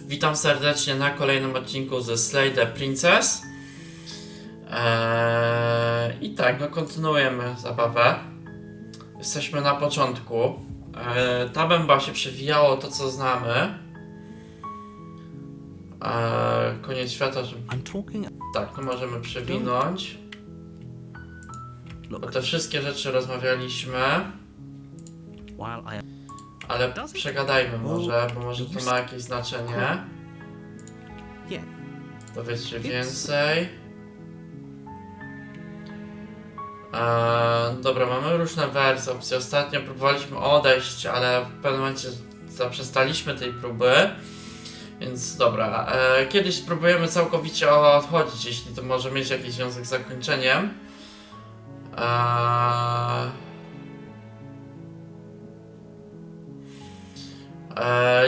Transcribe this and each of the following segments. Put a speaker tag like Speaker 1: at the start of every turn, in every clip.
Speaker 1: Witam serdecznie na kolejnym odcinku ze Slay the Princess. I tak, no kontynuujemy zabawę. Jesteśmy na początku. Tabem chyba się przewijało to, co znamy. Koniec świata, że... Tak, to możemy przewinąć. Bo te wszystkie rzeczy rozmawialiśmy. Ale przegadajmy może, bo może to ma jakieś znaczenie. Dowiedzcie więcej. Dobra, mamy różne wersje, opcje. Ostatnio próbowaliśmy odejść, ale w pewnym momencie zaprzestaliśmy tej próby. Więc dobra, kiedyś spróbujemy całkowicie odchodzić, jeśli to może mieć jakiś związek z zakończeniem.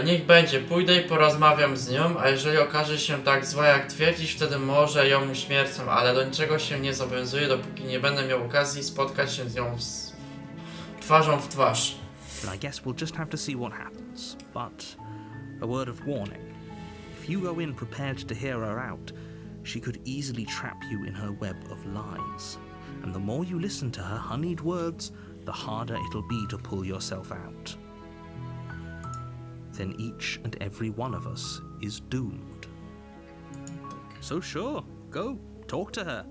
Speaker 1: Niech będzie, pójdę i porozmawiam z nią, a jeżeli okaże się tak zła jak twierdzisz, wtedy może ją uśmiercę, ale do niczego się nie zobowiązuję, dopóki nie będę miał okazji spotkać się z nią twarzą w twarz.
Speaker 2: I guess we'll just have to see what happens. But a word of warning. If you go in prepared to hear her out, she could easily trap you in her web of lies. And the more you listen to her honeyed words, the harder it'll be to pull yourself out. Then each and every one of us is doomed. So sure, go, talk to her.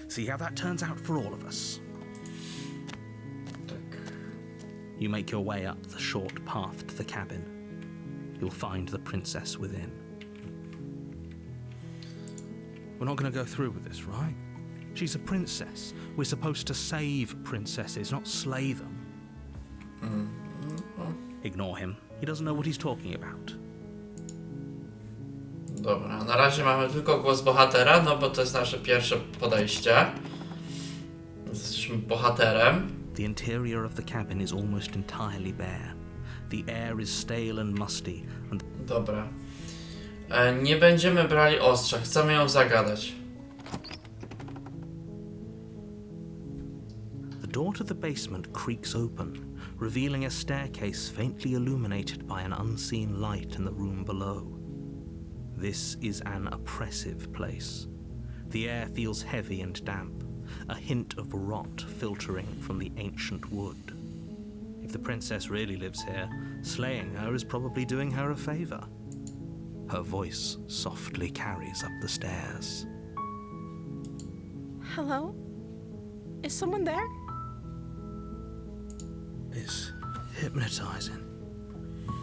Speaker 2: See how that turns out for all of us. You make your way up the short path to the cabin. You'll find the princess within. We're not going to go through with this, right? She's a princess. We're supposed to save princesses, not slay them. Ignore him. He doesn't know what he's talking about.
Speaker 1: Dobra, na razie mamy tylko głos bohatera, no bo to jest nasze pierwsze podejście. Jesteśmy bohaterem.
Speaker 2: The interior of the cabin is almost entirely bare. The air is stale and musty and...
Speaker 1: Dobra. Nie będziemy brali ostrza, chcemy ją zagadać.
Speaker 2: The door to the basement creaks open, revealing a staircase faintly illuminated by an unseen light in the room below. This is an oppressive place. The air feels heavy and damp, a hint of rot filtering from the ancient wood. If the princess really lives here, slaying her is probably doing her a favor. Her voice softly carries up the stairs.
Speaker 3: Hello? Is someone there?
Speaker 2: It's hypnotizing.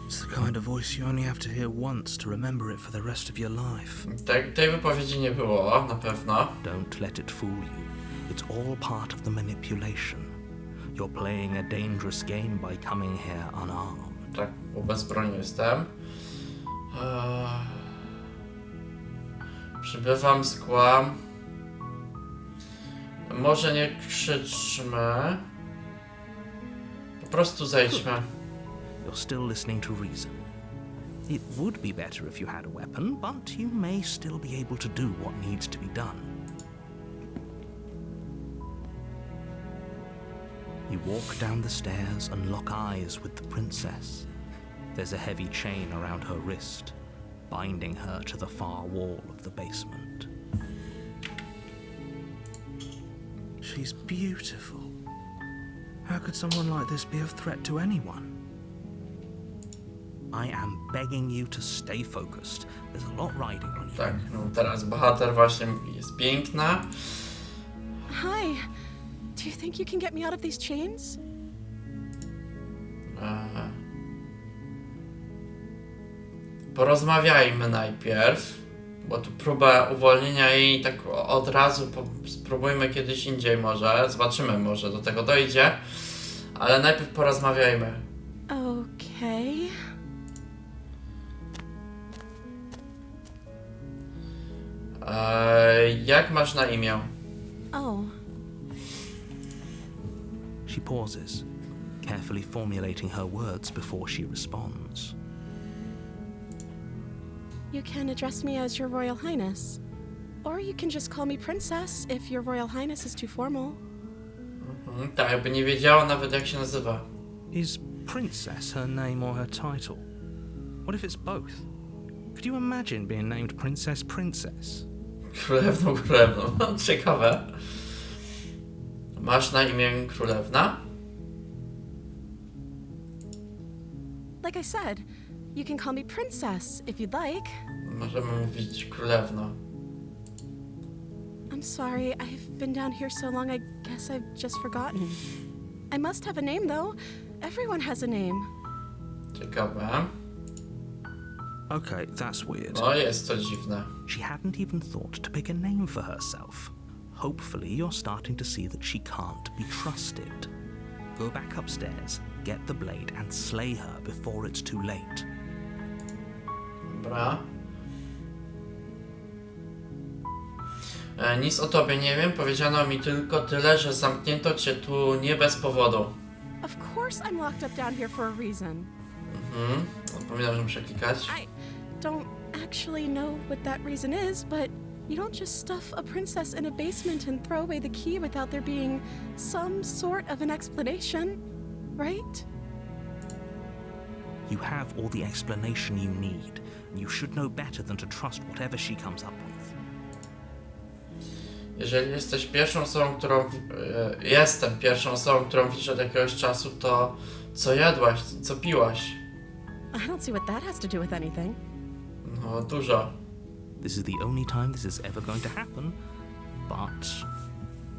Speaker 2: It's the kind of voice you only have to hear once to remember it for the rest of your life.
Speaker 1: Tej wypowiedzi nie było, na pewno.
Speaker 2: Don't let it fool you. It's all part of the manipulation. You're playing a dangerous game by coming here unarmed.
Speaker 1: Tak, bo bez broni jestem. Przybywam, skłam. Może nie krzyczmy. Po prostu zejdźmy.
Speaker 2: You're still listening to reason. It would be better if you had a weapon, but you may still be able to do what needs to be done. You walk down the stairs and lock eyes with the princess. There's a heavy chain around her wrist, binding her to the far wall of the basement. She's beautiful. How could someone like this be of threat to anyone? I am begging you to stay focused. There's a lot riding on you.
Speaker 1: Tak, no teraz bohater właśnie jest piękna.
Speaker 3: Hi. Do you think you can get me out of these chains?
Speaker 1: Porozmawiajmy najpierw, bo tu próba uwolnienia jej tak od razu spróbujmy kiedyś indziej może, zobaczymy, może do tego dojdzie, ale najpierw porozmawiajmy.
Speaker 3: Okay.
Speaker 1: Jak masz na imię?
Speaker 3: Oh.
Speaker 2: She pauses, carefully formulating her words before she responds.
Speaker 3: You can address me as Your Royal Highness. Or you can just call me Princess if Your Royal Highness is too formal.
Speaker 1: Tak, jakby nie wiedziała nawet jak się nazywa.
Speaker 2: Is Princess her name or her title? What if it's both? Could you imagine being named Princess Princess?
Speaker 1: Królewną. No, ciekawe. Masz na imię królewna?
Speaker 3: Like I said, you can call me Princess if you'd like.
Speaker 1: Możemy mówić królewno.
Speaker 3: I'm sorry, I've been down here so long, I guess I've just forgotten. I must have a name, though. Everyone has a name.
Speaker 1: Ciekawe.
Speaker 2: Okay, that's weird.
Speaker 1: No, jest to dziwne.
Speaker 2: She hadn't even thought to pick a name for herself. Hopefully you're starting to see that she can't be trusted. Go back upstairs, get the blade and slay her before it's too late.
Speaker 1: Dobra. Nic o tobie nie wiem, powiedziano mi tylko tyle, że zamknięto cię tu nie bez powodu.
Speaker 3: Of course I'm locked up down here for a reason.
Speaker 1: Powinnam, że muszę klikać.
Speaker 3: I don't actually know what that reason is, but you don't just stuff a princess in a basement and throw away the key without there being some sort of an explanation, right?
Speaker 2: You have all the explanation you need, and you should know better than to trust whatever she comes up with.
Speaker 1: Jeżeli jesteś pierwszą osobą, którą... jestem pierwszą osobą, którą widzisz od jakiegoś czasu, to co jadłaś, co piłaś?
Speaker 3: I don't see what that has to do with anything.
Speaker 1: No, dużo.
Speaker 2: This is the only time this is ever going to happen, but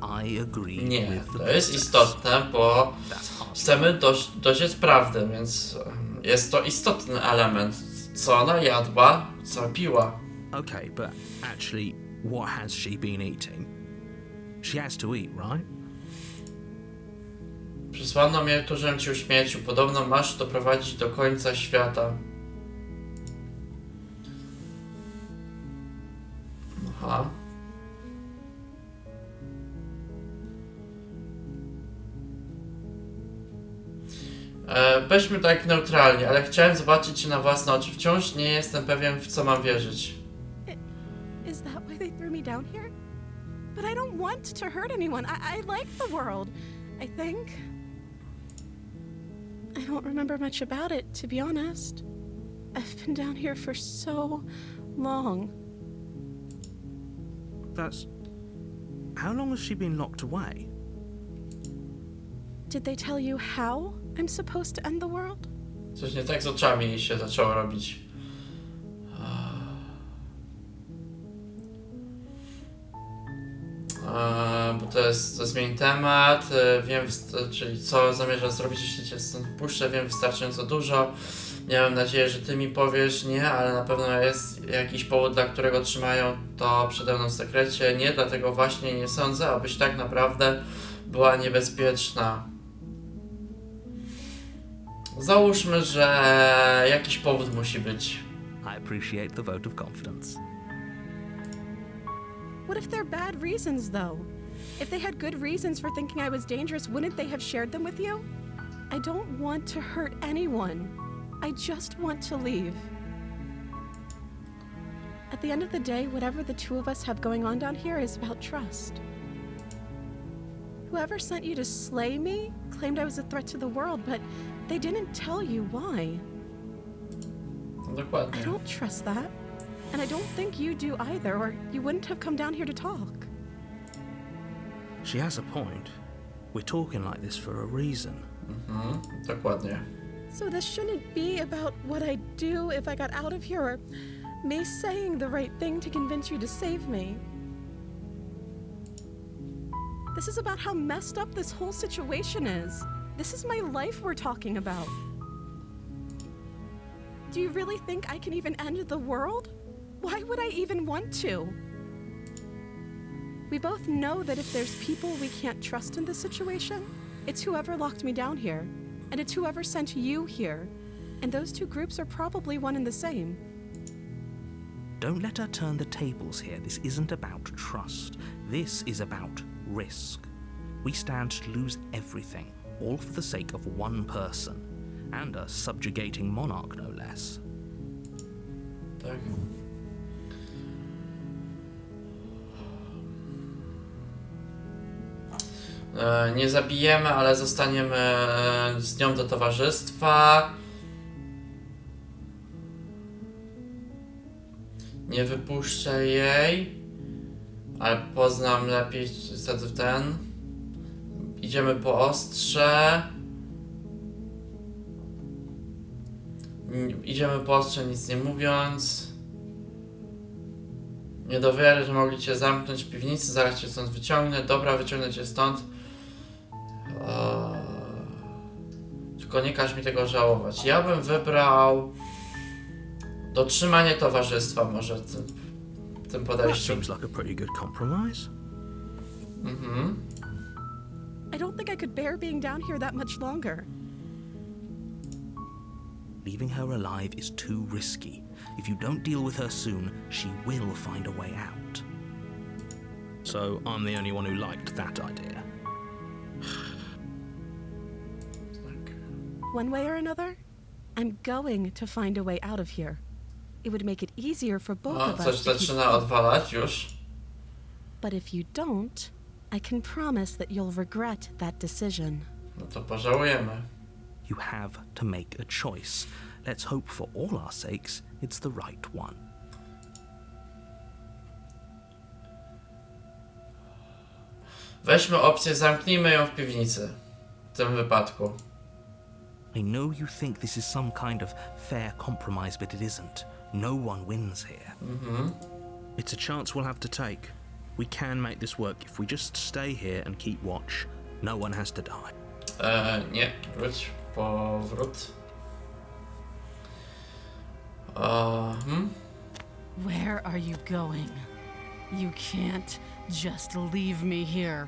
Speaker 2: I agree
Speaker 1: Nie,
Speaker 2: with the
Speaker 1: to jest
Speaker 2: princess.
Speaker 1: istotne, bo
Speaker 2: That's hard.
Speaker 1: chcemy dociec prawdy, więc jest to istotny element. Co ona jadła, co piła.
Speaker 2: Okay, but actually, what has she been eating? She has to eat, right?
Speaker 1: Przysłano mnie tu, żebym ci uśmiercił. Podobno masz doprowadzić do końca świata. Aha. Weźmy tak neutralnie, ale chciałem zobaczyć cię na własne oczy. Wciąż nie jestem pewien, w co mam wierzyć.
Speaker 3: Is that why they threw me down here? But I don't want to hurt anyone. I like the world, I think. I don't remember much about it, to be honest. I've been down here for so long.
Speaker 2: That's... How long has she been locked away?
Speaker 3: Did they tell you how I'm supposed to end the world?
Speaker 1: Coś nie tak z oczami się zaczęło robić. Bo to jest zmień temat, wiem, czyli co zamierzam zrobić, jeśli cię stąd puszczę, wiem wystarczająco dużo. Miałem nadzieję, że ty mi powiesz nie, ale na pewno jest jakiś powód, dla którego trzymają to przede mną w sekrecie. Nie, dlatego właśnie nie sądzę, abyś tak naprawdę była niebezpieczna. Załóżmy, że jakiś powód musi być.
Speaker 2: I appreciate the vote of confidence.
Speaker 3: What if they're bad reasons, though? If they had good reasons for thinking I was dangerous, wouldn't they have shared them with you? I don't want to hurt anyone. I just want to leave. At the end of the day, whatever the two of us have going on down here is about trust. Whoever sent you to slay me claimed I was a threat to the world, but they didn't tell you why.
Speaker 1: Dokładnie.
Speaker 3: I don't trust that. And I don't think you do either, or you wouldn't have come down here to talk.
Speaker 2: She has a point. We're talking like this for a reason.
Speaker 1: Dokładnie.
Speaker 3: So this shouldn't be about what I'd do if I got out of here, or me saying the right thing to convince you to save me. This is about how messed up this whole situation is. This is my life we're talking about. Do you really think I can even end the world? Why would I even want to? We both know that if there's people we can't trust in this situation, it's whoever locked me down here, and it's whoever sent you here. And those two groups are probably one and the same.
Speaker 2: Don't let her turn the tables here. This isn't about trust. This is about risk. We stand to lose everything, all for the sake of one person, and a subjugating monarch, no less.
Speaker 1: Tak. Nie zabijemy, ale zostaniemy z nią do towarzystwa. Nie wypuszczę jej, ale poznam lepiej wtedy ten. Idziemy po ostrze. Idziemy po ostrze, nic nie mówiąc. Nie do wiary, że mogli cię zamknąć w piwnicy, zaraz cię stąd wyciągnę. Dobra, wyciągnę cię stąd. Tylko nie każ mi tego żałować. Ja bym wybrał dotrzymanie towarzystwa może w tym podejściu.
Speaker 2: Seems like a pretty good compromise.
Speaker 3: I don't think I could bear being down here that much longer.
Speaker 2: Leaving her alive is too risky. If you don't deal with her soon, she will find a way out. So I'm the only one who liked that idea.
Speaker 3: One way or another, I'm going to find a way out of here. It would make it easier for both
Speaker 1: O,
Speaker 3: of
Speaker 1: coś
Speaker 3: us if you
Speaker 1: zaczyna odwalać już.
Speaker 3: But if you don't, I can promise that you'll regret that decision.
Speaker 1: No to pożałujemy.
Speaker 2: You have to make a choice. Let's hope for all our sakes it's the right one.
Speaker 1: Weźmy opcję, zamknijmy ją w piwnicy. W tym wypadku.
Speaker 2: I know you think this is some kind of fair compromise, but it isn't. No one wins here. It's a chance we'll have to take. We can make this work if we just stay here and keep watch. No one has to die.
Speaker 1: Nie, wróć, powrót.
Speaker 3: Where are you going? You can't just leave me here.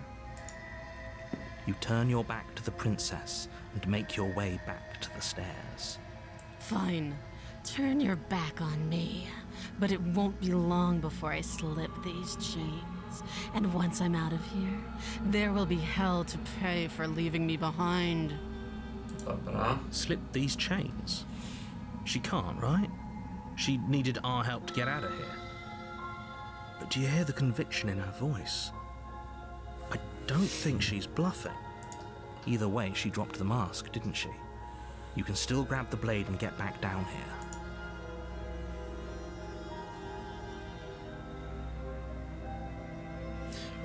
Speaker 2: You turn your back to the princess and make your way back to the stairs.
Speaker 3: Fine. Turn your back on me. But it won't be long before I slip these chains. And once I'm out of here, there will be hell to pay for leaving me behind.
Speaker 1: Dobra.
Speaker 2: Slip these chains? She can't, right? She needed our help to get out of here. But do you hear the conviction in her voice? I don't think she's bluffing. Either way, she dropped the mask, didn't she? You can still grab the blade and get back down here.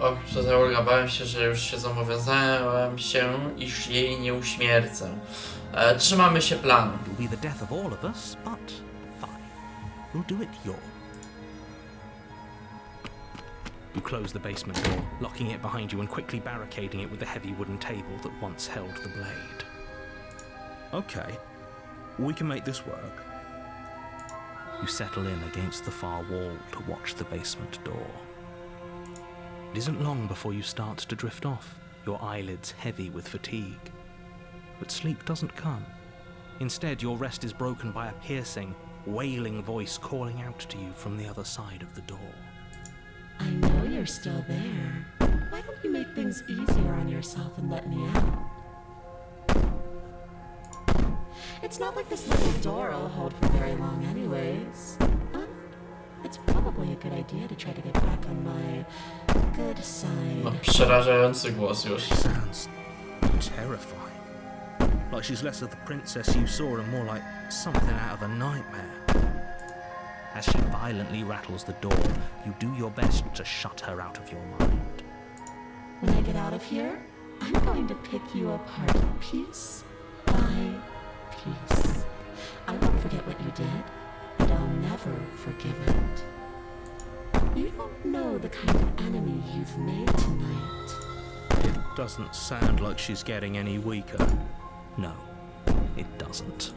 Speaker 1: O, tutaj Olga, bałem się, że już się zobowiązałem się, iż jej nie uśmiercę. Trzymamy się planu.
Speaker 2: It'll be the death of all of us, but fine. We'll do it your. You close the basement door, locking it behind you and quickly barricading it with the heavy wooden table that once held the blade. Okay, we can make this work. You settle in against the far wall to watch the basement door. It isn't long before you start to drift off, your eyelids heavy with fatigue. But sleep doesn't come. Instead, your rest is broken by a piercing, wailing voice calling out to you from the other side of the door.
Speaker 4: I know you're still there. Why don't you make things easier on yourself and let me out? It's not like this little door will hold for very long anyways. It's probably a good idea to try to get back on my good side.
Speaker 1: No, przerażający głos już.
Speaker 2: Sounds terrifying. Like she's less of the princess you saw and more like something out of a nightmare. As she violently rattles the door, you do your best to shut her out of your mind.
Speaker 4: When I get out of here, I'm going to pick you apart piece by piece. I won't forget what you did, and I'll never forgive it. You don't know the kind of enemy you've made tonight.
Speaker 2: It doesn't sound like she's getting any weaker. No, it doesn't.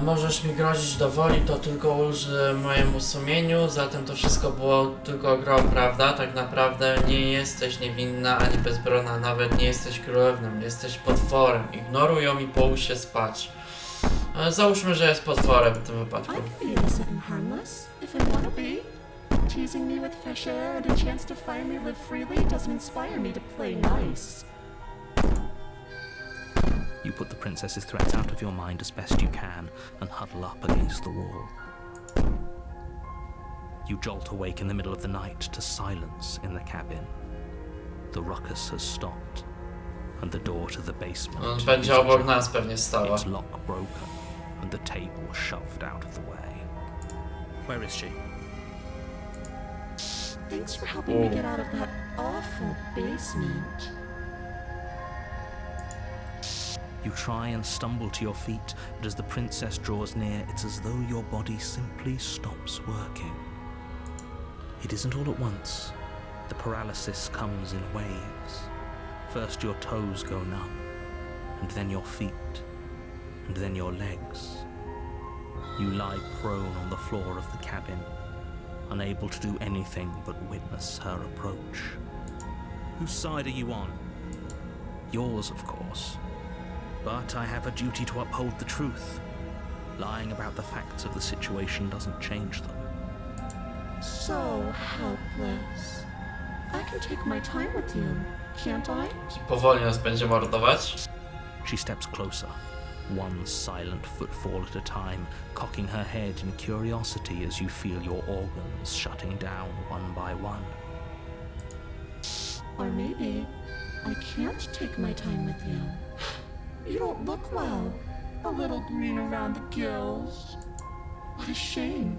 Speaker 1: Możesz mi grozić do woli, to tylko ulży mojemu sumieniu, zatem to wszystko było tylko grą, prawda? Tak naprawdę nie jesteś niewinna ani bezbronna, nawet nie jesteś królewną, jesteś potworem. Ignoruj ją i połóż się spać. Załóżmy, że jest potworem w tym wypadku.
Speaker 4: I can be innocent and harmless, if I want to be. Teasing me with fresh air and a chance to finally live freely doesn't inspire me to play nice.
Speaker 2: You put the princess's threats out of your mind as best you can and huddle up against the wall. You jolt awake in the middle of the night to silence in the cabin. The ruckus has stopped, and the door to the basement
Speaker 1: On
Speaker 2: is
Speaker 1: będzie obok
Speaker 2: ajar.
Speaker 1: nas pewnie stała.
Speaker 2: Its lock broken and the table shoved out of the way. Where is she?
Speaker 4: Thanks for helping me get out of that awful basement.
Speaker 2: You try and stumble to your feet, but as the princess draws near, it's as though your body simply stops working. It isn't all at once. The paralysis comes in waves. First your toes go numb, and then your feet, and then your legs. You lie prone on the floor of the cabin, unable to do anything but witness her approach. Whose side are you on? Yours, of course. But I have a duty to uphold the truth. Lying about the facts of the situation doesn't change them.
Speaker 4: So helpless. I can take my time with you, can't I?
Speaker 1: Powoli nas będzie mordować.
Speaker 2: She steps closer, one silent footfall at a time, cocking her head in curiosity as you feel your organs shutting down one by one.
Speaker 4: Or maybe I can't take my time with you. You don't look well. A little green around the gills. What a shame.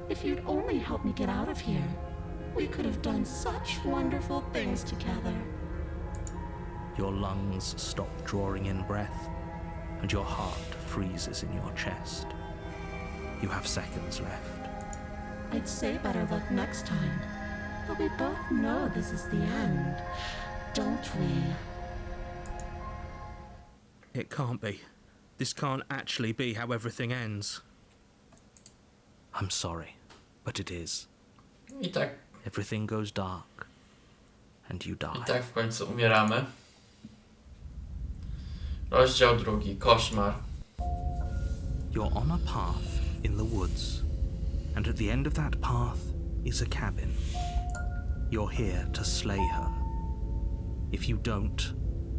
Speaker 4: If you'd only helped me get out of here, we could have done such wonderful things together.
Speaker 2: Your lungs stop drawing in breath, and your heart freezes in your chest. You have seconds left.
Speaker 4: I'd say better luck next time. But we both know this is the end, don't we?
Speaker 2: It can't be. This can't actually be how everything ends. I'm sorry, but it is.
Speaker 1: I tak
Speaker 2: Everything goes dark, and you die.
Speaker 1: I tak w końcu umieramy. Rozdział 2. Koszmar.
Speaker 2: You're on a path in the woods, and at the end of that path is a cabin. You're here to slay her. If you don't,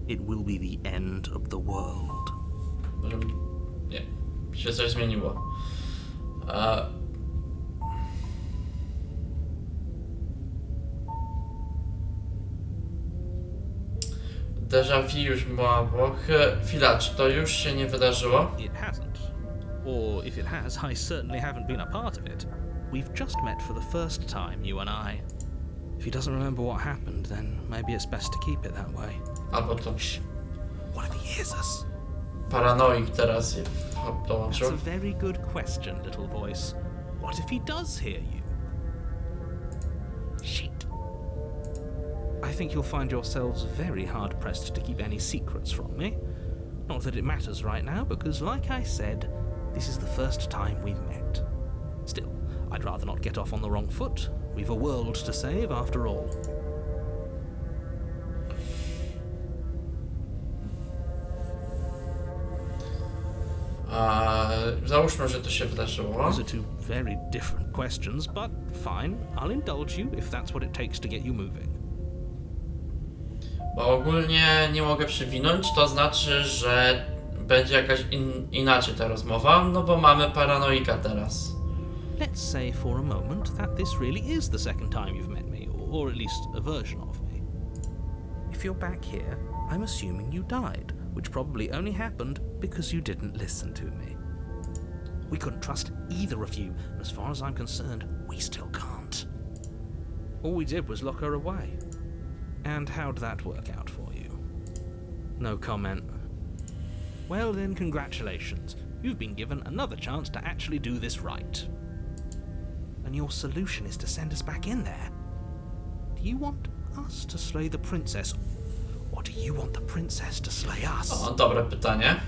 Speaker 2: it will be the end of the world.
Speaker 1: Może... Nie. Się coś zmieniło. Déjà vu już mało. Chwila, czy to już się nie wydarzyło?
Speaker 2: It hasn't. Or if it has, I certainly haven't been a part of it. We've just met for the first time, you and I. If he doesn't remember what happened, then maybe it's best to keep it that way.
Speaker 1: Albo to
Speaker 2: What if he hears us?
Speaker 1: paranoik teraz je
Speaker 2: That's
Speaker 1: dołączył.
Speaker 2: a very good question, little voice. What if he does hear you? Shit. I think you'll find yourselves very hard-pressed to keep any secrets from me. Not that it matters right now, because like I said, this is the first time we've met. Still, I'd rather not get off on the wrong foot. We've a world to save, after all.
Speaker 1: Załóżmy, że to się wydarzyło.
Speaker 2: Those are two very different questions, but fine. I'll indulge you if that's what it takes to get you moving.
Speaker 1: Bo ogólnie nie mogę przywinąć, to znaczy, że będzie jakaś inaczej ta rozmowa, no bo mamy paranoika teraz.
Speaker 2: Let's say for a moment that this really is the second time you've met me, or at least a version of me. If you're back here, I'm assuming you died, which probably only happened because you didn't listen to me. We couldn't trust either of you, and as far as I'm concerned, we still can't. All we did was lock her away. And how'd that work out for you? No comment. Well then, congratulations. You've been given another chance to actually do this right. And your solution is to send us back in there. Do you want us to slay the princess, or do you want the princess to slay us?
Speaker 1: O, dobre pytanie.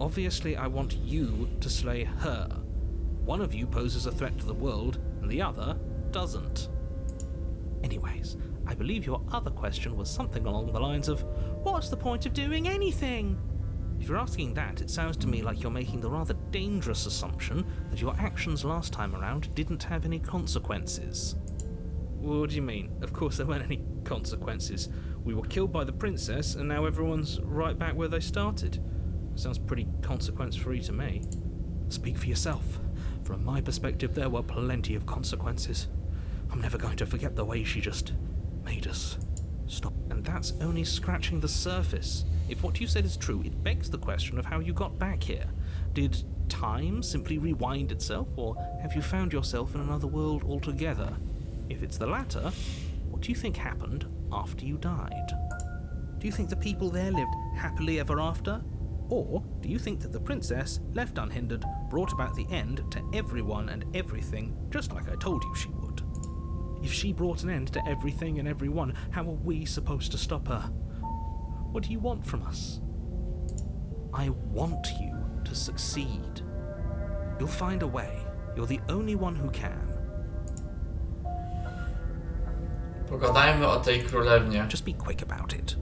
Speaker 2: Obviously, I want you to slay her. One of you poses a threat to the world, and the other doesn't. Anyways, I believe your other question was something along the lines of, what's the point of doing anything? If you're asking that, it sounds to me like you're making the rather dangerous assumption that your actions last time around didn't have any consequences. What do you mean? Of course there weren't any consequences. We were killed by the princess, and now everyone's right back where they started. Sounds pretty consequence-free to me. Speak for yourself. From my perspective, there were plenty of consequences. I'm never going to forget the way she just made us Stop. And that's only scratching the surface. If what you said is true, it begs the question of how you got back here. Did time simply rewind itself, or have you found yourself in another world altogether? If it's the latter, what do you think happened after you died? Do you think the people there lived happily ever after? Or do you think that the princess, left unhindered, brought about the end to everyone and everything, just like I told you she would? If she brought an end to everything and everyone, how are we supposed to stop her? What do you want from us? I want you to succeed. You'll find a way. You're the only one who can.
Speaker 1: Pogadajmy o tej królewnie.
Speaker 2: Just be quick about it.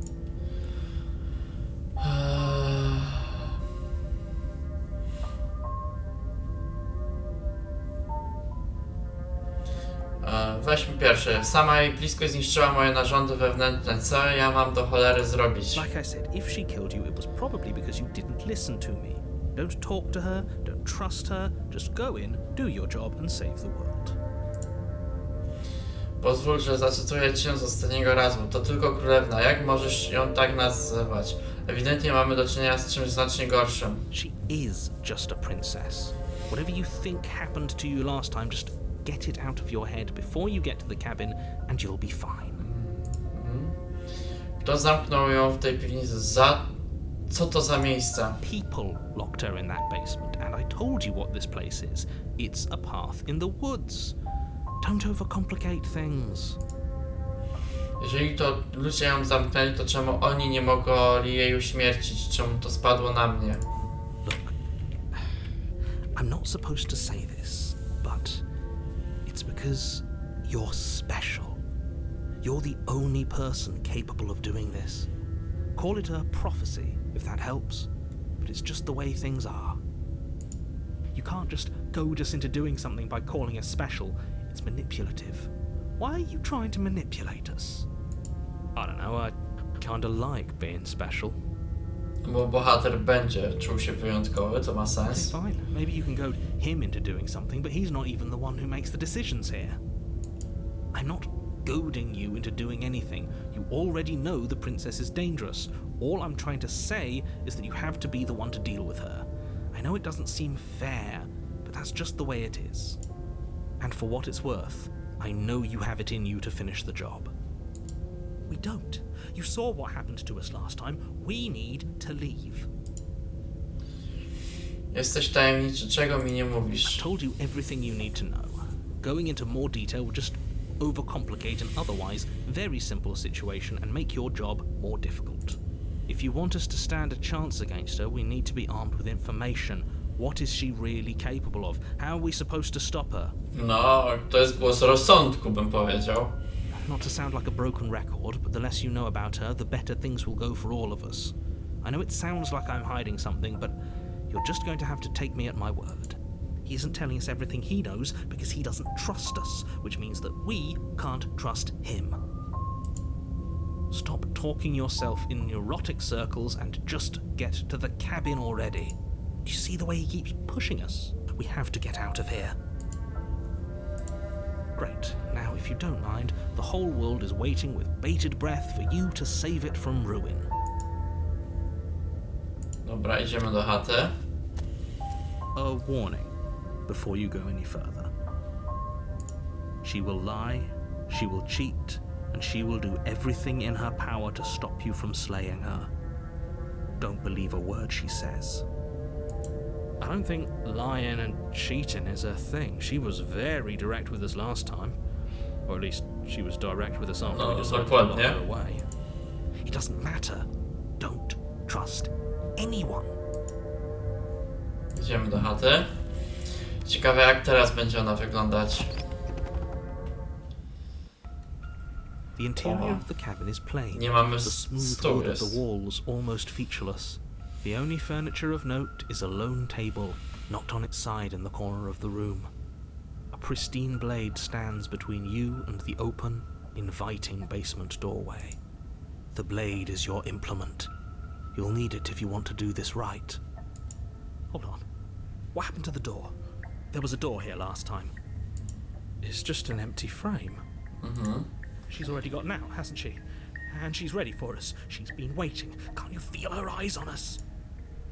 Speaker 2: Weźmy pierwsze. Sama jej bliskość zniszczyła moje narządy wewnętrzne. Co ja mam do cholery zrobić? Like I said, if she killed you, it was probably because you didn't listen to me. Don't talk to her, don't trust her, just go in, do your job and save the world.
Speaker 1: Pozwól, że zacytuję cię z ostatniego razu. To tylko królewna. Jak możesz ją tak nazywać? Ewidentnie mamy do czynienia z czymś znacznie gorszym.
Speaker 2: She is just a princess. Whatever you think happened to you last time, just get it out of your head before you get to the cabin and you'll be fine.
Speaker 1: Kto zamknął ją w tej piwnicy? Co to za miejsce?
Speaker 2: People locked her in that basement, and I told you what this place is. It's a path in the woods. Don't overcomplicate things.
Speaker 1: Jeżeli to ludzie ją zamknęli, to czemu oni nie mogli jej uśmiercić? Czemu to spadło na mnie?
Speaker 2: Look, I'm not supposed to say this, but it's because you're special. You're the only person capable of doing this. Call it a prophecy, if that helps, but it's just the way things are. You can't just goad us into doing something by calling us special. It's manipulative. Why are you trying to manipulate us? I don't know, I kinda like being special.
Speaker 1: Bo bohater będzie czuł się wyjątkowy, to ma sens.
Speaker 2: Fine, maybe you can goad him into doing something, but he's not even the one who makes the decisions here. I'm not goading you into doing anything. You already know the princess is dangerous. All I'm trying to say is that you have to be the one to deal with her. I know it doesn't seem fair, but that's just the way it is. And for what it's worth, I know you have it in you to finish the job. We don't. You saw what happened to us last time. We need to leave.
Speaker 1: Jesteś tajemniczy, czego mi nie
Speaker 2: I
Speaker 1: mówisz?
Speaker 2: told you everything you need to know. Going into more detail would just overcomplicate an otherwise very simple situation and make your job more difficult. If you want us to stand a chance against her, we need to be armed with information. What is she really capable of? How are we supposed to stop her?
Speaker 1: No, to jest głos rozsądku, bym powiedział.
Speaker 2: Not to sound like a broken record, but the less you know about her, the better things will go for all of us. I know it sounds like I'm hiding something, but you're just going to have to take me at my word. He isn't telling us everything he knows because he doesn't trust us, which means that we can't trust him. Stop talking yourself in neurotic circles and just get to the cabin already. Do you see the way he keeps pushing us? We have to get out of here. Great. Now, if you don't mind, the whole world is waiting with bated breath for you to save it from ruin.
Speaker 1: Dobra, idziemy do chaty.
Speaker 2: A warning before you go any further. She will lie, she will cheat, and she will do everything in her power to stop you from slaying her. Don't believe a word she says. I don't think lying and cheating is her thing. She was very direct with us last time. Or at least she was direct with us after we decided to lock her away. It doesn't matter. Don't trust anyone.
Speaker 1: Idziemy do chaty. Ciekawe, jak teraz będzie ona wyglądać.
Speaker 2: The interior of the cabin is plain.
Speaker 1: Nie mamy
Speaker 2: The smooth wood of the walls almost featureless. The only furniture of note is a lone table, knocked on its side in the corner of the room. A pristine blade stands between you and the open, inviting basement doorway. The blade is your implement. You'll need it if you want to do this right. Hold on. What happened to the door? There was a door here last time. It's just an empty frame.
Speaker 1: Mhm.
Speaker 2: She's already got an out, hasn't she? And she's ready for us. She's been waiting. Can't you feel her eyes on us?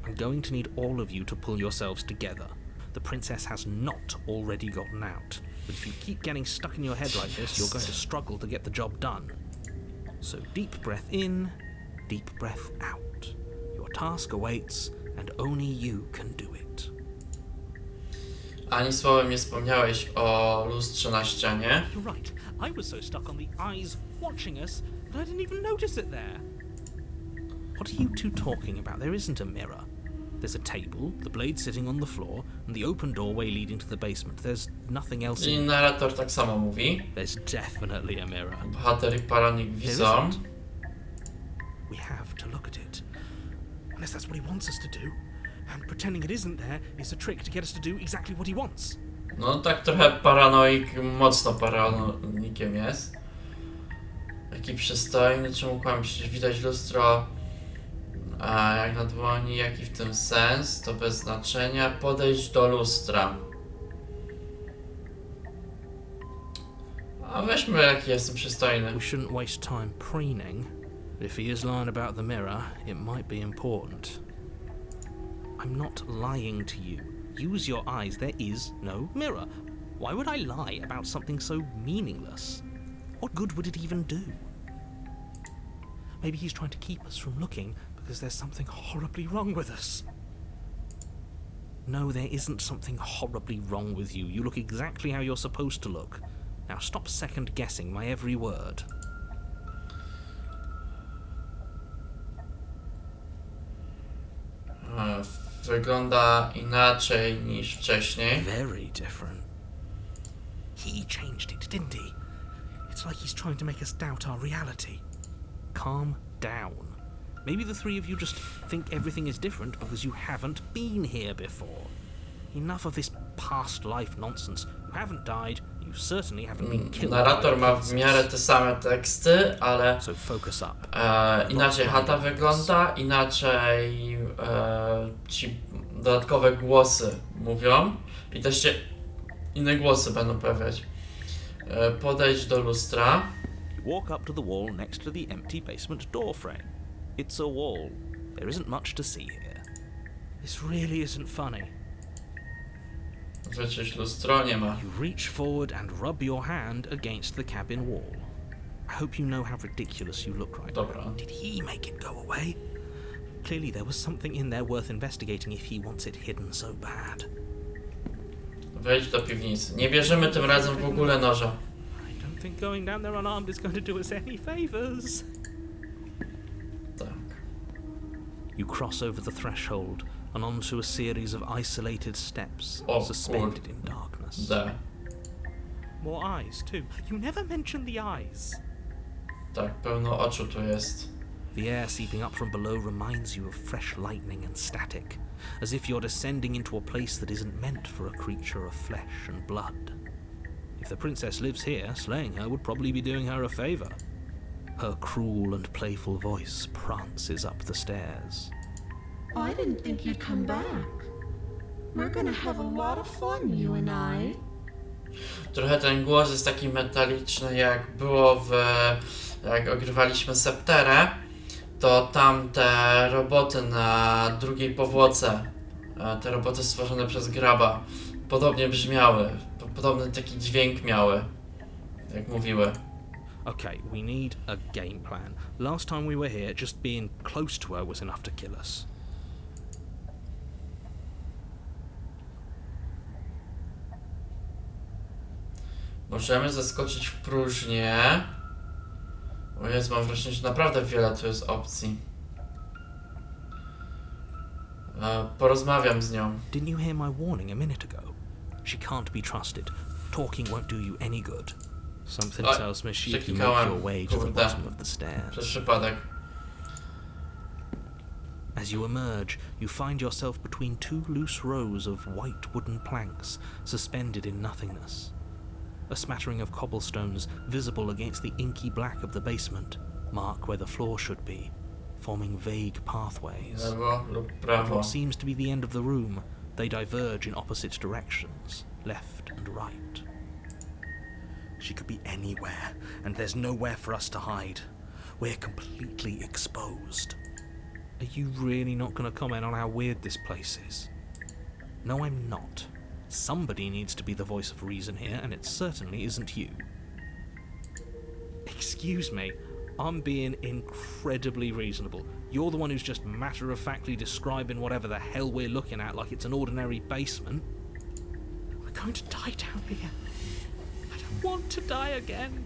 Speaker 2: I'm going to need all of you to pull yourselves together. The princess has not already gotten out. But if you keep getting stuck in your head like this, you're going to struggle to get the job done. So deep breath in, deep breath out. Your task awaits, and only you can do it.
Speaker 1: Ani słowem nie wspomniałeś o lustrze na ścianie.
Speaker 2: You're right. I was so stuck on the eyes watching us that I didn't even notice it there. What are you two talking about? There isn't a mirror. There's a table, the blade sitting on the floor, and the open doorway leading to the basement. There's nothing else
Speaker 1: I
Speaker 2: in...
Speaker 1: narrator tak samo mówi.
Speaker 2: There's definitely a mirror.
Speaker 1: Bohater i paranik
Speaker 2: There
Speaker 1: widzą.
Speaker 2: isn't. We have to look at it. Unless that's what he wants us to do. And pretending it isn't there is a trick to get us to do exactly what he wants.
Speaker 1: No tak trochę paranoik, mocno paranoikiem jest. Jaki przystojny, czemu kłamie? Przecież widać lustro jak na dłoni, jaki w tym sens, to bez znaczenia. Podejść do lustra. A weźmy, jaki jestem przystojny.
Speaker 2: We shouldn't waste time preening. But if he is lying about the mirror, it might be important. I'm not lying to you. Use your eyes. There is no mirror. Why would I lie about something so meaningless? What good would it even do? Maybe he's trying to keep us from looking because there's something horribly wrong with us. No, there isn't something horribly wrong with you. You look exactly how you're supposed to look. Now stop second-guessing my every word.
Speaker 1: Wygląda inaczej niż wcześniej.
Speaker 2: Very different. He changed it, didn't he? It's like he's trying to make us doubt our reality. Calm down. Maybe the three of you just think everything is different because you haven't been here before. Enough of this past life nonsense. You haven't died. You certainly haven't been killed.
Speaker 1: Narrator ma w miarę te same teksty, ale
Speaker 2: So focus up.
Speaker 1: inaczej chata wygląda, inaczej ci dodatkowe głosy mówią i też się inne głosy będą pojawiać. Podejdź do lustra.
Speaker 2: You walk up to the wall next to the empty basement door frame. It's a wall. There isn't much to see here. This really isn't funny.
Speaker 1: Wyczyść lustro, nie ma.
Speaker 2: You reach forward and rub your hand against the cabin wall. I hope you know how ridiculous you look right
Speaker 1: Dobra.
Speaker 2: now. Did he make it go away? Clearly there was something in there worth investigating if he wants it hidden so bad.
Speaker 1: Wejdź do piwnicy. Nie bierzemy tym razem w ogóle noża.
Speaker 2: I don't think going down there unarmed is going to do us any favors.
Speaker 1: Tak.
Speaker 2: You cross over the threshold and onto a series of isolated steps suspended in darkness.
Speaker 1: D.
Speaker 2: More eyes too. You never mention the eyes.
Speaker 1: Tak, pełno oczu tu jest.
Speaker 2: The air seeping up from below reminds you of fresh lightning and static, as if you're descending into a place that isn't meant for a creature of flesh and blood. If the princess lives here, slaying her would probably be doing her a favor. Her cruel and playful voice prances up the stairs.
Speaker 4: Oh, I didn't think you'd come back. We're gonna have a lot of fun, you and I.
Speaker 1: Trochę ten głos jest taki metaliczny, jak było jak ogrywaliśmy Septerę, to tam te roboty na drugiej powłoce, te roboty stworzone przez Graba, podobnie brzmiały, podobny taki dźwięk miały, jak mówiły.
Speaker 2: Okay, we need a game plan. Last time we were here, just being close to her was enough to kill us.
Speaker 1: Możemy zaskoczyć w próżnię. O Jezu, mam wrażenie, że naprawdę wiele tu jest opcji. Porozmawiam z nią.
Speaker 2: Didn't you hear my warning a minute ago? She can't be trusted. Talking won't do you any good. Something tells me she can make your way to the bottom of the stairs.
Speaker 1: Przez przypadek.
Speaker 2: As you emerge, you find yourself between two loose rows of white wooden planks suspended in nothingness. A smattering of cobblestones visible against the inky black of the basement mark where the floor should be, forming vague pathways.
Speaker 1: Lewo lub
Speaker 2: At
Speaker 1: prawo.
Speaker 2: what seems to be the end of the room, they diverge in opposite directions, left and right. She could be anywhere, and there's nowhere for us to hide. We're completely exposed. Are you really not going to comment on how weird this place is? No, I'm not. Somebody needs to be the voice of reason here, and it certainly isn't you. Excuse me, I'm being incredibly reasonable. You're the one who's just matter-of-factly describing whatever the hell we're looking at like it's an ordinary basement. We're going to die down here. I don't want to die again.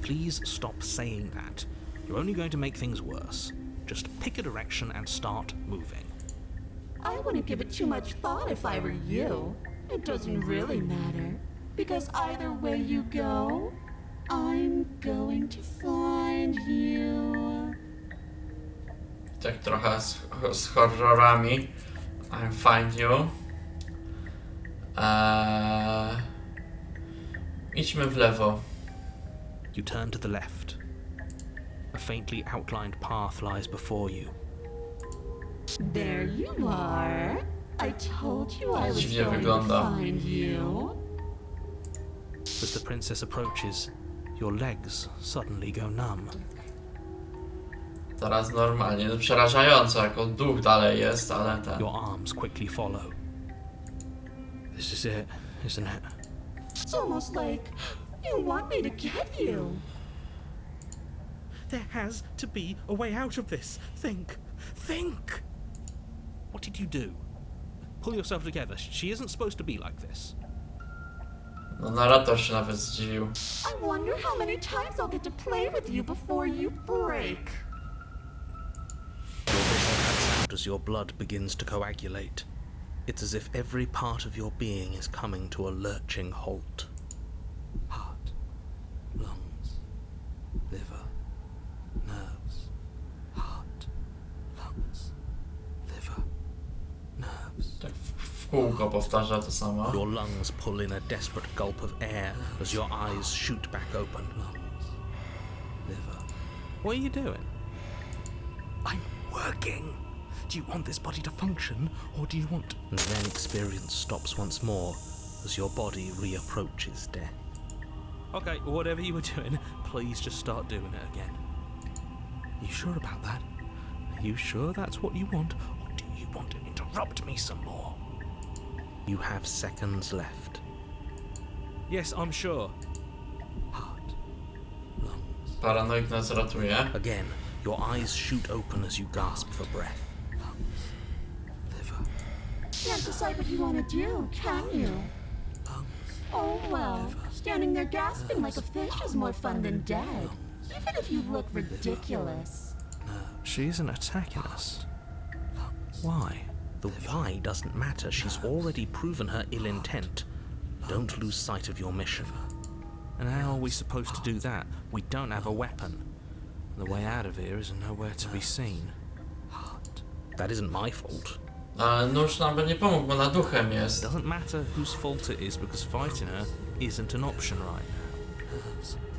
Speaker 2: Please stop saying that. You're only going to make things worse. Just pick a direction and start moving.
Speaker 4: I wouldn't give it too much thought if I were you. It doesn't really matter, because either way you go, I'm going to find you.
Speaker 1: Tak trochę z horrorami. I find you. Idźmy w lewo.
Speaker 2: You turn to the left. A faintly outlined path lies before you.
Speaker 4: There you are. I told you I was
Speaker 1: Dziwnie
Speaker 4: going
Speaker 1: wygląda.
Speaker 4: to find you.
Speaker 2: As the princess approaches, your legs suddenly go numb.
Speaker 1: Teraz normalnie. To przerażająco, jako duch dalej jest, ale ten...
Speaker 2: Your arms quickly follow. This is it, isn't it?
Speaker 4: It's almost like you want me to get you.
Speaker 2: There has to be a way out of this. Think! Think! What did you do? Pull yourself together. She isn't supposed to be like this.
Speaker 1: No narrator się nawet zdziwił.
Speaker 4: I wonder how many times I'll get to play with you before you break.
Speaker 2: Your vision cuts out as your blood begins to coagulate. It's as if every part of your being is coming to a lurching halt. Heart, lungs, liver, nerves. Heart, lungs, liver, nerves.
Speaker 1: Tak w kółko powtarza to samo.
Speaker 2: Your lungs pull in a desperate gulp of air as your eyes shoot back open. Lungs, liver. What are you doing? I'm working. Do you want this body to function, or do you want... And then experience stops once more as your body reapproaches death. Okay, whatever you were doing, please just start doing it again. You sure about that? Are you sure that's what you want, or do you want to interrupt me some more? You have seconds left. Yes, I'm sure. Heart, lungs.
Speaker 1: Paranoik nas ratuje.
Speaker 2: Again, your eyes shoot open as you gasp for breath. Lungs, liver,
Speaker 4: Can't decide what you want to do, can you?
Speaker 2: lungs,
Speaker 4: Oh well, standing there gasping like a fish is more fun than dead. Even if you look ridiculous.
Speaker 2: She isn't attacking us. Why? The why doesn't matter. She's already proven her ill intent. Don't lose sight of your mission. And how are we supposed to do that? We don't have a weapon. The way out of here is nowhere to be seen. That isn't my fault.
Speaker 1: Ale nóż nam by nie pomógł, bo na duchem
Speaker 2: It
Speaker 1: jest.
Speaker 2: doesn't matter whose fault it is because fighting her isn't an option right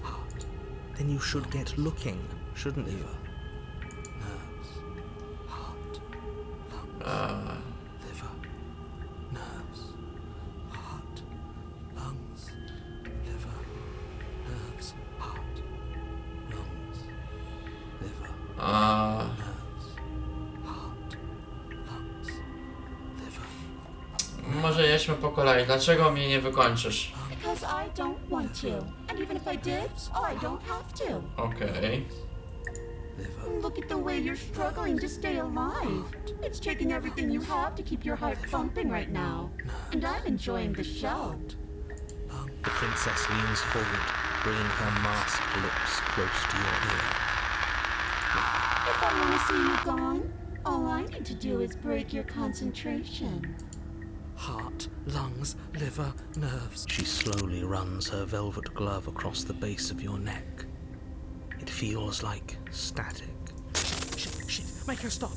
Speaker 2: now. Then you should get looking, shouldn't you? Liver, nerves, heart, lungs, liver, nerves, heart, lungs, liver, nerves, heart, lungs, liver.
Speaker 1: Może jedźmy po kolei. Dlaczego mnie nie wykończysz?
Speaker 4: Because I don't want to. And even if I did, I don't have to.
Speaker 1: Okej.
Speaker 4: Look at the way you're struggling to stay alive. It's taking everything you have to keep your heart pumping right now. And I'm enjoying the show.
Speaker 2: The princess leans forward, bringing her masked lips close to your ear.
Speaker 4: If I want to see you gone, all I need to do is break your concentration.
Speaker 2: Heart, lungs, liver, nerves. She slowly runs her velvet glove across the base of your neck. It feels like static. Shit, make her stop.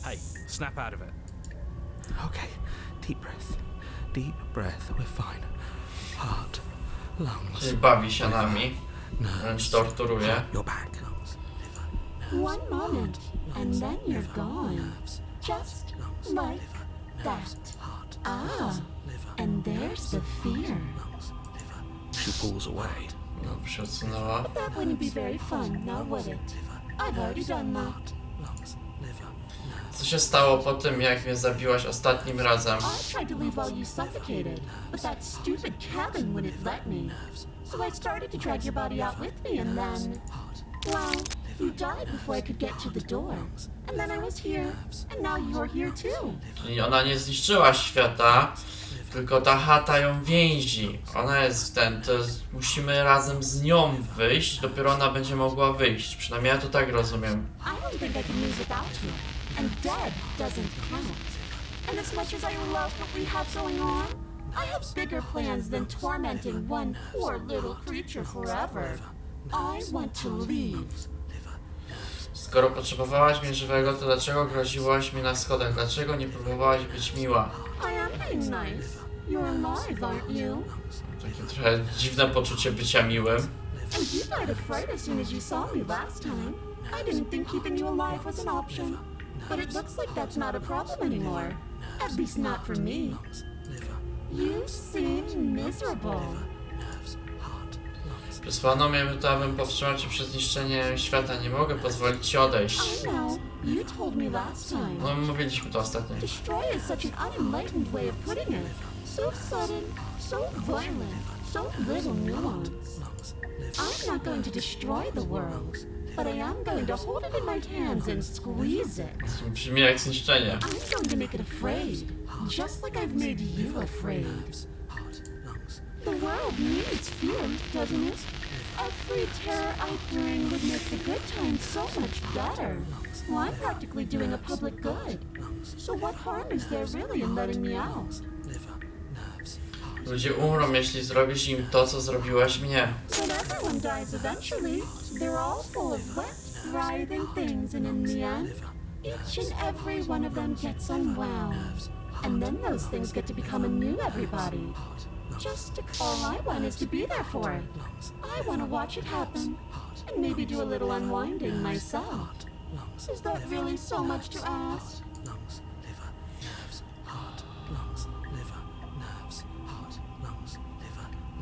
Speaker 2: Hey, snap out of it. Okay, deep breath, we're fine. Heart, lungs.
Speaker 1: Czyli bawi się nami. Wręcz torturuje.
Speaker 2: You're back.
Speaker 4: One moment, and then you're gone. Just like that. Ah, and there's the fear.
Speaker 2: She pulls away.
Speaker 1: No, się odsunęła.
Speaker 4: That wouldn't be very fun, now would it? I've already done that.
Speaker 1: Co się stało po tym, jak mnie zabiłaś ostatnim razem?
Speaker 4: I tried to leave while you suffocated, but that stupid cabin wouldn't let me. So I started to drag your body out with me, and then... well, you died before I could get to the door. And then I was here, and now you're here too.
Speaker 1: Czyli ona nie zniszczyła świata, tylko ta chata ją więzi. Ona jest musimy razem z nią wyjść, dopiero ona będzie mogła wyjść. Przynajmniej ja to tak rozumiem.
Speaker 4: I don't think I can move without you, and dead doesn't count. And as much as I love what we have going on, I have bigger plans than tormenting one poor little creature forever. I want to leave.
Speaker 1: Skoro potrzebowałaś mnie żywego, to dlaczego groziłaś mi na schodach? Dlaczego nie próbowałaś być miła?
Speaker 4: I am being nice. You're alive, aren't you?
Speaker 1: Takie trochę dziwne poczucie bycia miłym.
Speaker 4: And you died afraid as soon as you saw me last time. I didn't think keeping you alive was an option. But it looks like that's not a problem anymore. At least not for me. You seem miserable.
Speaker 1: Przesłano mnie to, abym powstrzymał cię przed zniszczeniem świata. Nie mogę pozwolić ci odejść.
Speaker 4: I know. You told me last time.
Speaker 1: No, mówiliśmy to ostatnio.
Speaker 4: Destroy is such an unenlightened way of putting it. So sudden, so violent, so little nuance. I'm not going to destroy the world, but I am going to hold it in my hands and squeeze it.
Speaker 1: Brzmi jak zniszczenie.
Speaker 4: I'm going to make it afraid, just like I've made you afraid. The world needs fear, doesn't it? Every terror I bring would make the good times so much better. Well, I'm practically doing a public good. So what harm is there really in letting me out?
Speaker 1: Ludzie umrą, jeśli zrobisz im to, co zrobiłaś mnie.
Speaker 4: But everyone dies eventually. They're all full of wet, writhing things, and in the end, each and every one of them gets unwound. And then those things get to become a new everybody. All I want is to be there for it. I want to watch it happen, and maybe do a little unwinding myself. Is that really so much to ask?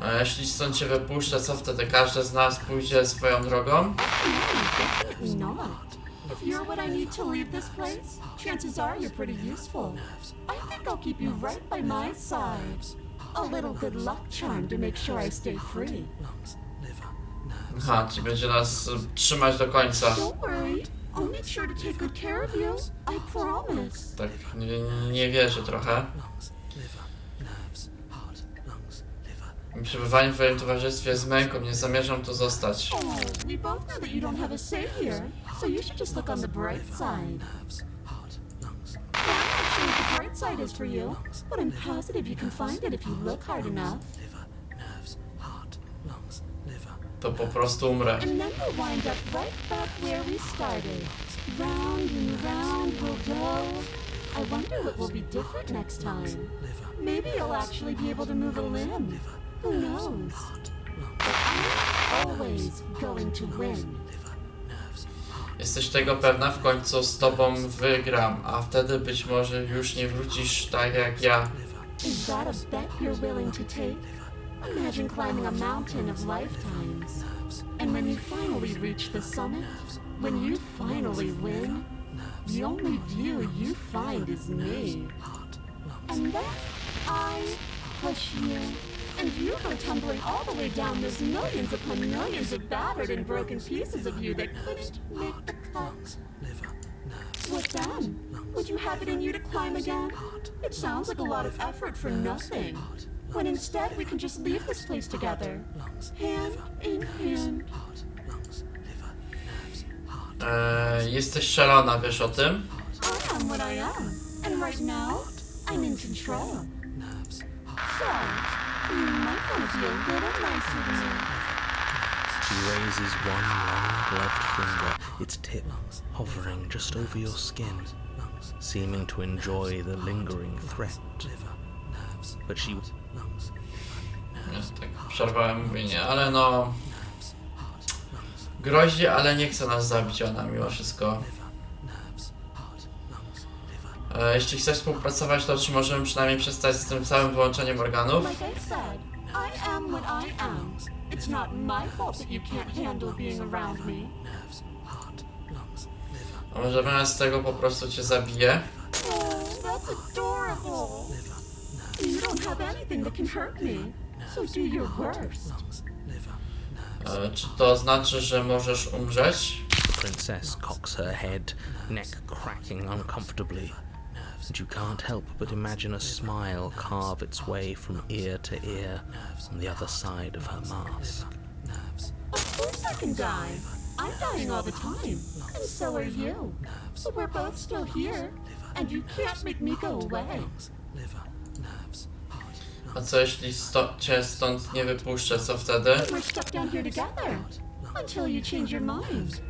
Speaker 1: A jeśli stąd cię wypuszczę, co wtedy? Każdy z nas pójdzie swoją drogą?
Speaker 4: Definitely not. If you're what I need to leave this place, chances are you're pretty useful. I think I'll keep you right by my side. A little good luck charm to make sure I stay free.
Speaker 1: Aha, ci będzie nas trzymać do końca.
Speaker 4: Don't worry. I'll make sure to take good care of you. I promise.
Speaker 1: Tak, nie wierzę trochę. Przebywanie w twoim towarzystwie jest męką, nie zamierzam tu zostać.
Speaker 4: Oh, we both know that you don't have a say here, so you should just look on the bright side. Yeah, I'm not sure what the bright side is for you, but I'm positive you can find it if you look hard enough.
Speaker 1: To po prostu umrę.
Speaker 4: And then we'll wind up right back where we started. Round and round we'll go. I wonder what will be different next time. Maybe you'll actually be able to move a limb. Who knows? But I'm always going to win.
Speaker 1: Jesteś tego pewna? W końcu z tobą wygram, a wtedy być może już nie wrócisz tak jak ja.
Speaker 4: Is that a bet you're willing to take? Imagine climbing a mountain of lifetimes. And when you finally reach the summit, when you finally win, the only view you find is me. And then I push you, and you go tumbling all the way down those millions upon millions of battered and broken pieces of you that couldn't make the cut. What then? Would you have it in you to climb again? It sounds like a lot of effort for nothing. When instead we can just leave this place together, hand in hand.
Speaker 1: Jesteś szalona, wiesz o tym?
Speaker 4: I am what I am, and right now, I'm in control. So, you might want to be a little nicer to me.
Speaker 2: She raises one long gloved finger, its tip hovering just over your skin, seeming to enjoy the lingering threat. But she...
Speaker 1: Tak, przerwałem mówienie, ale no... Grozi, ale nie chce nas zabić ona mimo wszystko. Jeśli chcesz współpracować, to czy możemy przynajmniej przestać z tym całym wyłączeniem organów?
Speaker 4: Like I said, I am what I am. It's not my fault that you can't handle being around me.
Speaker 2: Nerves, heart, lungs, liver.
Speaker 1: A może zamiast tego po prostu cię zabije?
Speaker 4: Oh, that's adorable. You don't have anything that can hurt me, so do your worst.
Speaker 2: Lungs, liver, nerves.
Speaker 1: Czy to znaczy, że możesz umrzeć?
Speaker 2: Princess cocks her head, neck cracking uncomfortably. And you can't help but imagine a smile carve its way from ear to ear on the other side of her mask.
Speaker 4: Of course I can die. I'm dying all the time, and so are you. But we're both still here, and you can't make me go away.
Speaker 1: A co jeśli cię stąd nie wypuszczę, co wtedy?
Speaker 4: We're stuck down here together until you change your mind.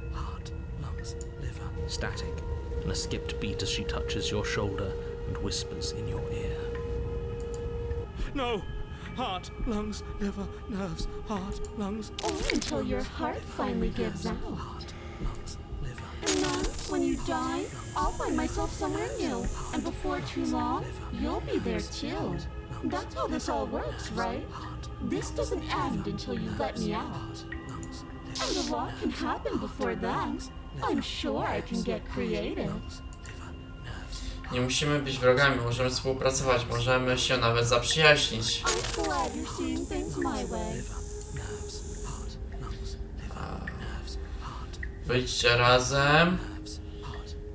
Speaker 2: Static, and a skipped beat as she touches your shoulder and whispers in your ear. No! Heart, lungs, liver, nerves, heart, lungs.
Speaker 4: Only until your heart finally gives out. And then, when you die, I'll find myself somewhere new. And before too long, you'll be there too. That's how this all works, right? This doesn't end until you let me out. And a lot can happen before then. I'm sure I can get creative.
Speaker 1: Nie musimy być wrogami, możemy współpracować, możemy się nawet zaprzyjaźnić.
Speaker 4: I'm glad you're seeing things my way.
Speaker 1: Wyjdźcie razem.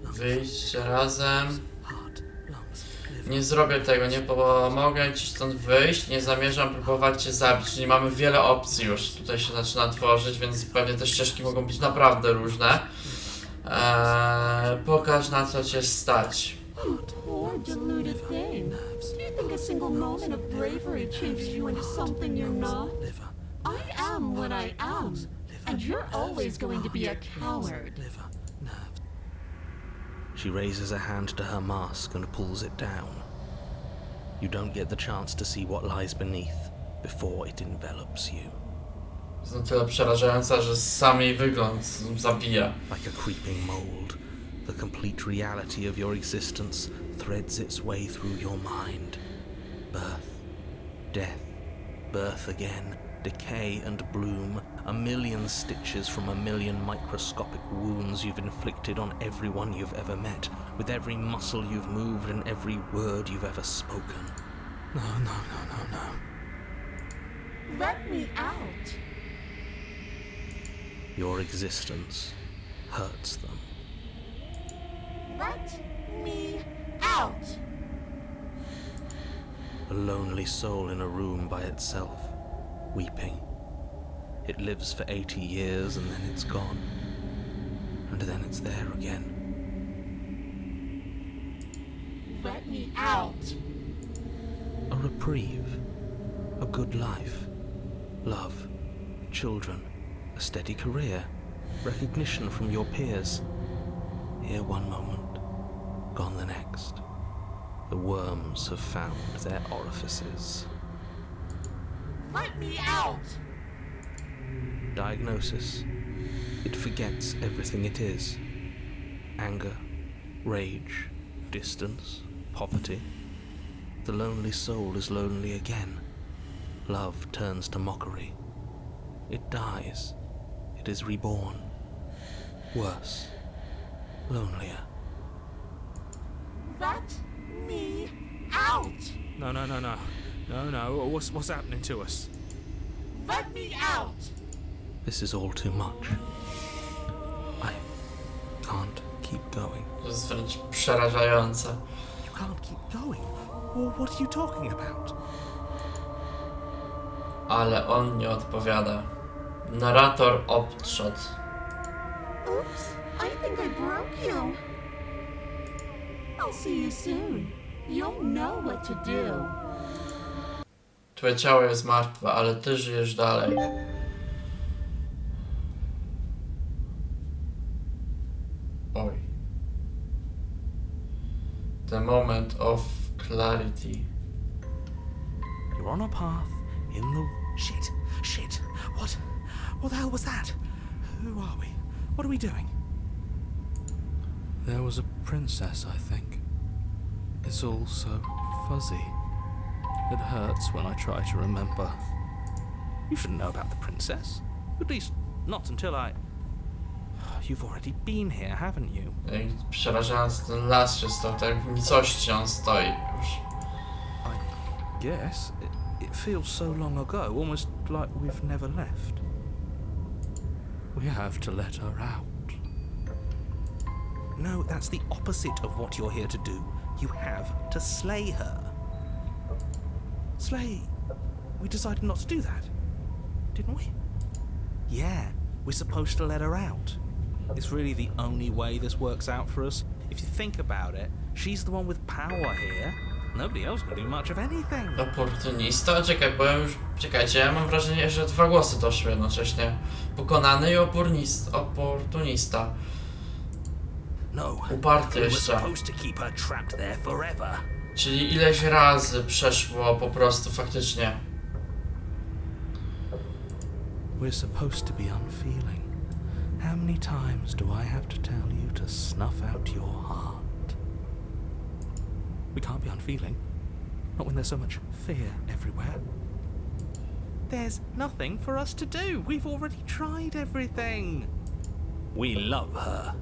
Speaker 1: Wyjdźcie razem. Nie zrobię tego, nie pomogę ci stąd wyjść, nie zamierzam próbować cię zabić. Czyli mamy wiele opcji już tutaj się zaczyna tworzyć, więc pewnie te ścieżki mogą być naprawdę różne. Pokaż, na co cię stać.
Speaker 4: You poor, deluded thing. Do you think a single moment of bravery changes you into something you're not? I am what I am, and you're always going to be a coward.
Speaker 2: She raises a hand to her mask and pulls it down. You don't get the chance to see what lies beneath before it envelops you.
Speaker 1: Jest na tyle przerażająca, że sam jej wygląd zabija.
Speaker 2: Like a creeping mold, the complete reality of your existence threads its way through your mind. Birth, death, birth again, decay and bloom, a million stitches from a million microscopic wounds you've inflicted on everyone you've ever met, with every muscle you've moved and every word you've ever spoken. No, no, no, no, no.
Speaker 4: Let me out.
Speaker 2: Your existence hurts them.
Speaker 4: Let me out.
Speaker 2: A lonely soul in a room by itself, weeping. It lives for 80 years and then it's gone. And then it's there again.
Speaker 4: Let me out.
Speaker 2: A reprieve. A good life. Love. Children. A steady career. Recognition from your peers. Here one moment, gone the next. The worms have found their orifices.
Speaker 4: Let me out.
Speaker 2: Diagnosis. It forgets everything it is. Anger, rage, distance, poverty. The lonely soul is lonely again. Love turns to mockery. It dies. It is reborn. Worse. Lonelier.
Speaker 4: Let me out.
Speaker 2: No, no, no, no. No, no. What's happening to us?
Speaker 4: Let me out.
Speaker 2: This is all too much. I can't keep going.
Speaker 1: To jest wręcz przerażające.
Speaker 2: You can't keep going? Well, what are you talking about?
Speaker 1: Ale on nie odpowiada. Narrator odszedł.
Speaker 4: Oops, I think I broke you. I'll see you soon. You'll know what to do.
Speaker 1: Twoje ciało jest martwe, ale ty żyjesz dalej. Oj. The moment of clarity.
Speaker 2: You're on a path in the... Shit. What the hell was that? Who are we? What are we doing? There was a princess, I think. It's all so fuzzy. It hurts when I try to remember. You shouldn't know about the princess. At least, not until I... You've already been here, haven't you?
Speaker 1: I przerażając ten las się stał, tak w nicości on stoi już.
Speaker 2: I guess. It feels so long ago, almost like we've never left. We have to let her out. No, that's the opposite of what you're here to do. You have to slay her. Slay? We decided not to do that, didn't we? Yeah, we're supposed to let her out. It's really the only way this works out for us. If you think about it, she's the one with power here. Nobody else can do much of anything.
Speaker 1: Oportunista? Czekaj, bo ja już... Czekajcie, ja mam wrażenie, że dwa głosy doszły jednocześnie. Pokonany i oportunista.
Speaker 2: No.
Speaker 1: Uparty jeszcze. Czyli ileś razy przeszło po prostu faktycznie.
Speaker 2: We're supposed to be unfeeling. How many times do I have to tell you to snuff out your heart? We can't be unfeeling. Not when there's so much fear everywhere. There's nothing for us to do. We've already tried everything. We love her,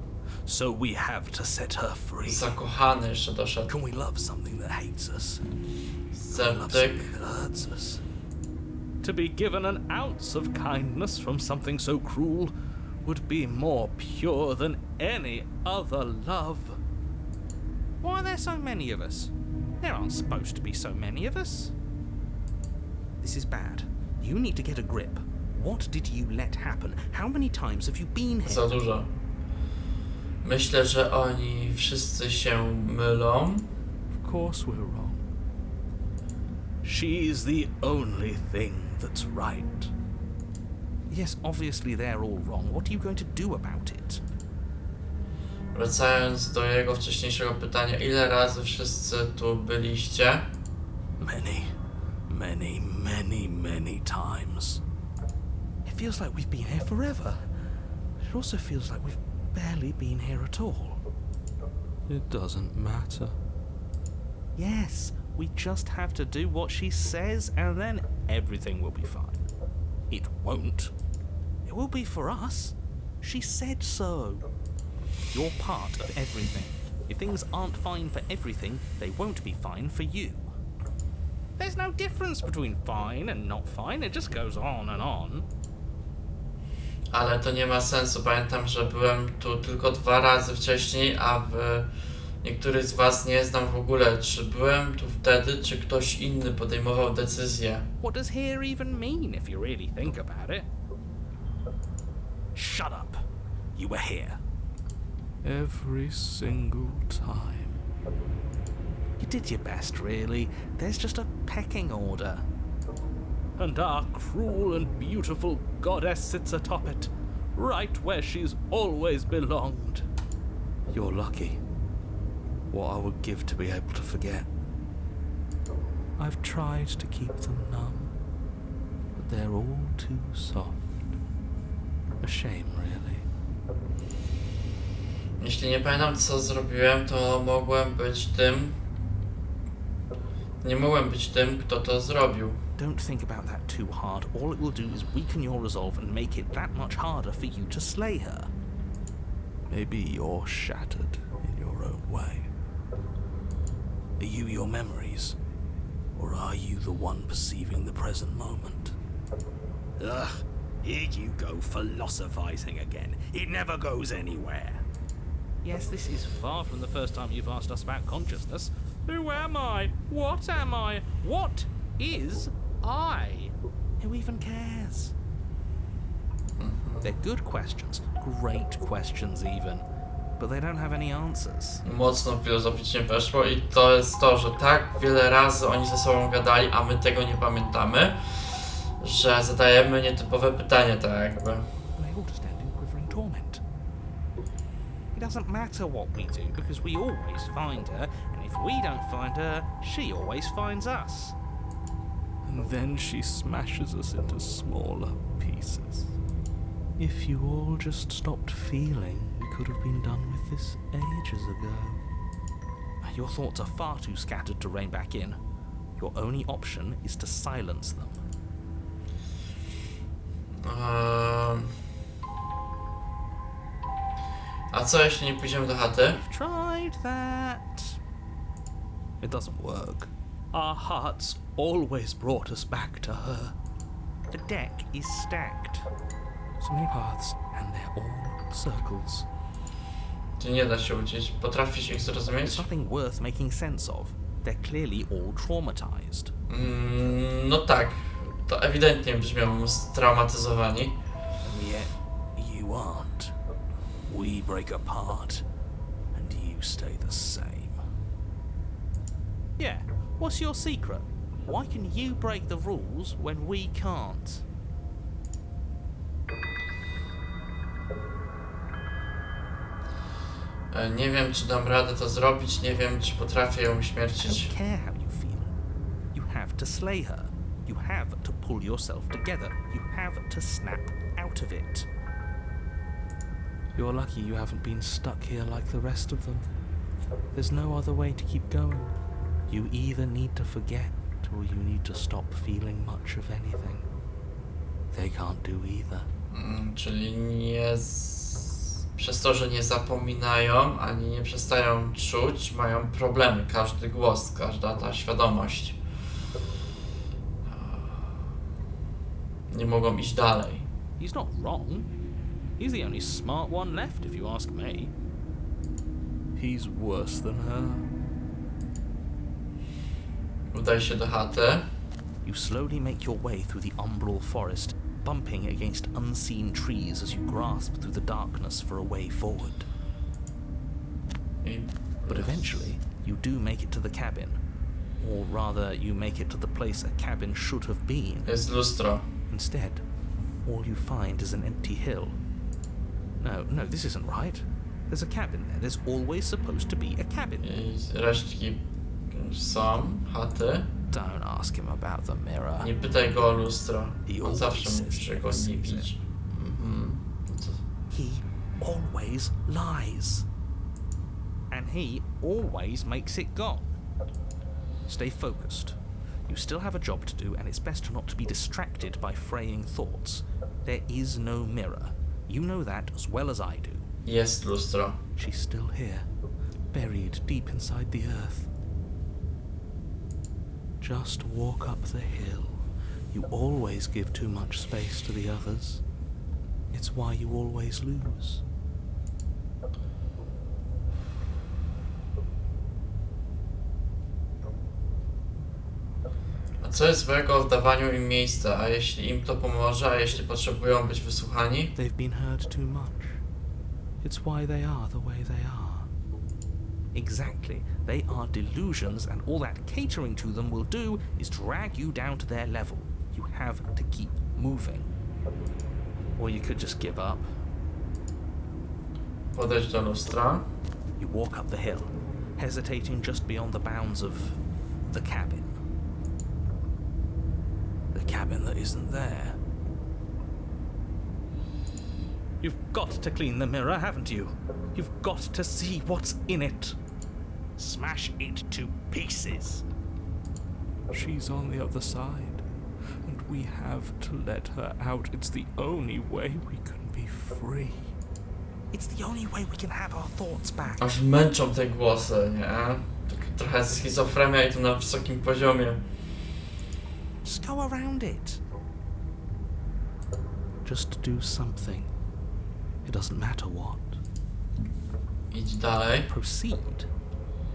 Speaker 2: so we have to set her free.
Speaker 1: Zakochany jeszcze doszedł.
Speaker 2: Can we love something that hates us?
Speaker 1: Sceptyk.
Speaker 2: That hurts us. To be given an ounce of kindness from something so cruel would be more pure than any other love. Why are there so many of us? There aren't supposed to be so many of us. This is bad. You need to get a grip. What did you let happen? How many times have you been here?
Speaker 1: Za dużo. Myślę, że oni wszyscy się mylą.
Speaker 2: Of course we're wrong. She's the only thing that's right. Yes, obviously they're all wrong. What are you going to do about it?
Speaker 1: Wracając do jego wcześniejszego pytania, ile razy wszyscy tu byliście?
Speaker 2: Many times. It feels like we've been here forever. It also feels like we've barely been here at all. It doesn't matter. Yes, we just have to do what she says and then everything will be fine. It won't. It will be for us. She said so. You're part of everything. If things aren't fine for everything, they won't be fine for you. There's no difference between fine and not fine. It just goes on and on.
Speaker 1: Ale to nie ma sensu. Pamiętam, że byłem tu tylko 2 razy wcześniej, a niektórych z was nie znam w ogóle. Czy byłem tu wtedy, czy ktoś inny podejmował decyzję?
Speaker 2: What does here even mean if you really think about it? Shut up. You were here. Every single time. You did your best, really. There's just a pecking order. And our cruel and beautiful goddess sits atop it, right where she's always belonged. You're lucky. What I would give to be able to forget. I've tried to keep them numb, but they're all too soft. A shame, really.
Speaker 1: Jeśli nie pamiętam, co zrobiłem, to mogłem być tym... Nie mogłem być tym, kto to zrobił.
Speaker 2: Don't think about that too hard. All it will do is weaken your resolve and make it that much harder for you to slay her. Maybe you're shattered in your own way. Are you your memories? Or are you the one perceiving the present moment?
Speaker 5: Ugh, here you go philosophizing again. It never goes anywhere.
Speaker 2: Yes, this is far from the first time you've asked us about consciousness. Who am I? What am I? What is I? Who even cares? They're good questions, great questions even, but they don't have any answers.
Speaker 1: Mocno filozoficznie weszło i to jest to, że tak wiele razy oni ze sobą gadali, a my tego nie pamiętamy, że zadajemy nietypowe pytanie, tak jakby.
Speaker 2: They all just end in quivering torment. It doesn't matter what we do, because we always find her, and if we don't find her, she always finds us. And then she smashes us into smaller pieces. If you all just stopped feeling, we could have been done with this ages ago. Your thoughts are far too scattered to rein back in. Your only option is to silence them.
Speaker 1: A co jeśli nie pójdziemy do chaty?
Speaker 2: We've tried that. It doesn't work. Our hearts always brought us back to her. The deck is stacked. So many paths, and they're all circles.
Speaker 1: Tu nie da się uciec. Potrafisz ich
Speaker 2: There's
Speaker 1: zrozumieć?
Speaker 2: nothing worth making sense of. They're clearly all traumatized.
Speaker 1: No tak. To ewidentnie brzmią straumatyzowani.
Speaker 5: And yet, you aren't. We break apart, and you stay the same.
Speaker 2: Yeah, what's your secret? Why can you break the rules when we can't?
Speaker 1: Nie wiem, czy dam radę to zrobić, nie wiem, czy potrafię ją
Speaker 2: I
Speaker 1: uśmiercić.
Speaker 2: don't care how you feel. You have to slay her. You have to pull yourself together. You have to snap out of it. You're lucky you haven't been stuck here like the rest of them. There's no other way to keep going. You either need to forget or you need to stop feeling much of anything. They can't do either.
Speaker 1: Czyli przez to, że nie zapominają, ani nie przestają czuć, mają problemy. Każdy głos, każda ta świadomość. Nie mogą iść dalej.
Speaker 2: He's not wrong. He's the only smart one left, if you ask me. He's worse than her.
Speaker 1: Udaj się do chaty.
Speaker 2: You slowly make your way through the umbral forest, bumping against unseen trees as you grasp through the darkness for a way forward. But eventually, you do make it to the cabin. Or rather, you make it to the place a cabin should have been.
Speaker 1: Jest lustro.
Speaker 2: Instead, all you find is an empty hill. No, this isn't right. There's a cabin there. There's always supposed to be a cabin.
Speaker 1: I resztki są, chaty.
Speaker 2: Don't ask him about the mirror.
Speaker 1: Nie pytaj go o lustro.
Speaker 5: He
Speaker 1: On zawsze
Speaker 5: always
Speaker 1: mówi,
Speaker 5: says
Speaker 1: że
Speaker 5: he
Speaker 1: go
Speaker 5: never
Speaker 1: nie
Speaker 5: sees
Speaker 1: widzi.
Speaker 2: He always lies. And he always makes it gone. Stay focused. You still have a job to do, and it's best not to be distracted by fraying thoughts. There is no mirror. You know that as well as I do.
Speaker 1: Jest lustro.
Speaker 2: She's still here, buried deep inside the earth. Just walk up the hill. You always give too much space to the others. It's why you always lose.
Speaker 1: A co jest złego w dawaniu im miejsca? A jeśli im to pomoże, a jeśli potrzebują być wysłuchani?
Speaker 2: They've been hurt too much. It's why they are the way they are. Exactly. They are delusions, and all that catering to them will do is drag you down to their level. You have to keep moving. Or you could just give up.
Speaker 1: Podejść do lustra.
Speaker 2: You walk up the hill, hesitating just beyond the bounds of the cabin. The cabin that isn't there. You've got to clean the mirror, haven't you? You've got to see what's in it.
Speaker 5: Smash it to pieces.
Speaker 6: She's on the other side, and we have to let her out. It's the only way we can be free.
Speaker 2: It's the only way we can have our thoughts back.
Speaker 1: Aż męczą te głosy, nie? Tak trochę schizofrenia i to na wysokim poziomie.
Speaker 2: Just go around it. Just do something. It doesn't matter what.
Speaker 1: Idź dalej.
Speaker 2: Proceed.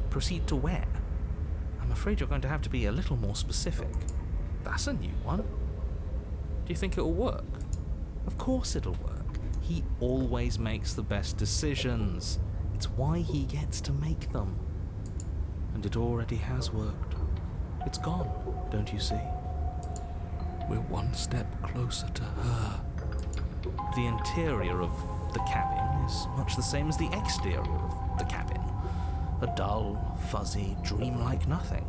Speaker 2: Proceed to where? I'm afraid you're going to have to be a little more specific. That's a new one. Do you think it'll work? Of course it'll work. He always makes the best decisions. It's why he gets to make them. And it already has worked. It's gone, don't you see?
Speaker 6: We're one step closer to her.
Speaker 2: The interior of the cabin is much the same as the exterior of the cabin. A dull, fuzzy, dreamlike nothing.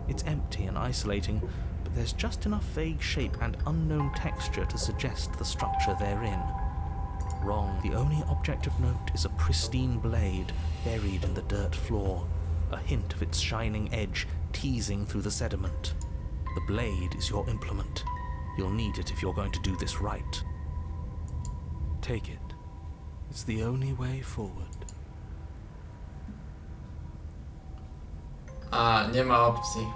Speaker 2: It's empty and isolating, but there's just enough vague shape and unknown texture to suggest the structure they're in. Wrong. The only object of note is a pristine blade buried in the dirt floor, a hint of its shining edge teasing through the sediment. The blade is your implement. You'll need it if you're going to do this right. Take it. It's the only way forward.
Speaker 1: A, nie ma opcji.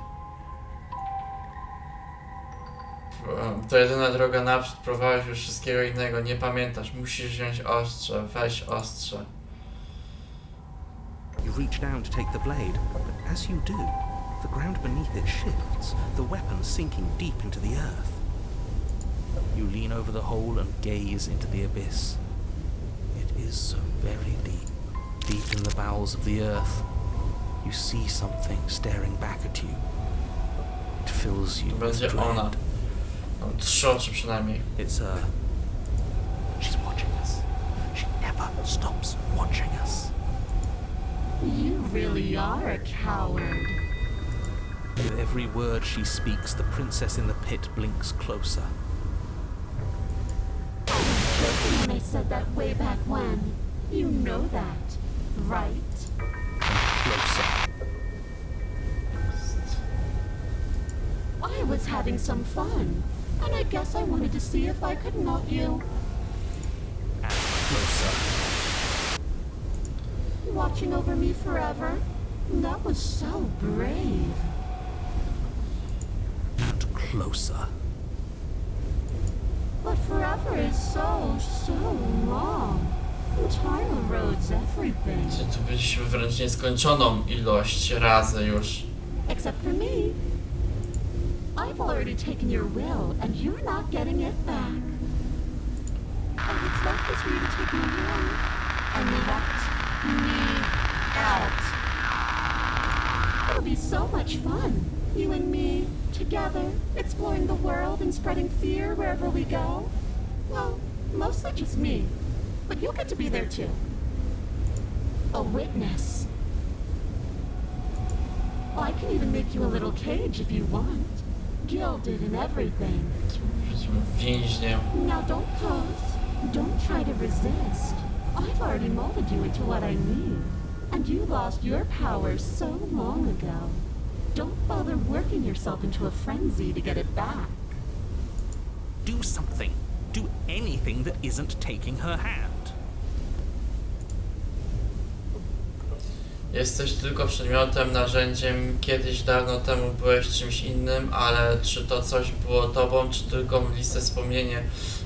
Speaker 1: To jedyna droga naprzód, prowadzisz już wszystkiego innego, nie pamiętasz, musisz wziąć ostrze, weź ostrze.
Speaker 2: You reach down to take the blade, but as you do, the ground beneath it shifts, the weapon sinking deep into the earth. You lean over the hole and gaze into the abyss. It is so very deep, deep in the bowels of the earth. You see something staring back at you. It fills you with
Speaker 1: Będzie
Speaker 2: dread.
Speaker 1: ona. Mam 3 oczy przynajmniej.
Speaker 2: It's her. She's watching us. She never stops watching us.
Speaker 4: You really are a coward.
Speaker 2: With every word she speaks, the princess in the pit blinks closer.
Speaker 4: Joking when I said that way back when. You know that, right?
Speaker 2: Closer.
Speaker 4: I was having some fun, and I guess I wanted to see if I could melt you.
Speaker 2: And closer.
Speaker 4: Watching over me forever? That was so brave.
Speaker 2: And closer.
Speaker 4: But forever is so long. Time erodes everything.
Speaker 1: Tu byliśmy wręcz nieskończoną ilość razy już.
Speaker 4: Except for me. I've already taken your will, and you're not getting it back. And what's left is for you to take me away and let me out. It'll be so much fun, you and me, together, exploring the world and spreading fear wherever we go. Well, mostly just me, but you'll get to be there too. A witness. I can even make you a little cage if you want. Gilded and everything.
Speaker 1: Jesteśmy więźniem.
Speaker 4: Now don't pose. Don't try to resist. I've already molded you into what I need. And you lost your powers so long ago. Don't bother working yourself into a frenzy to get it back.
Speaker 2: Do something. Do anything that isn't taking her hand.
Speaker 1: Jesteś tylko przedmiotem, narzędziem. Kiedyś dawno temu byłeś czymś innym, ale czy to coś było tobą, czy tylko mgliste wspomnienie?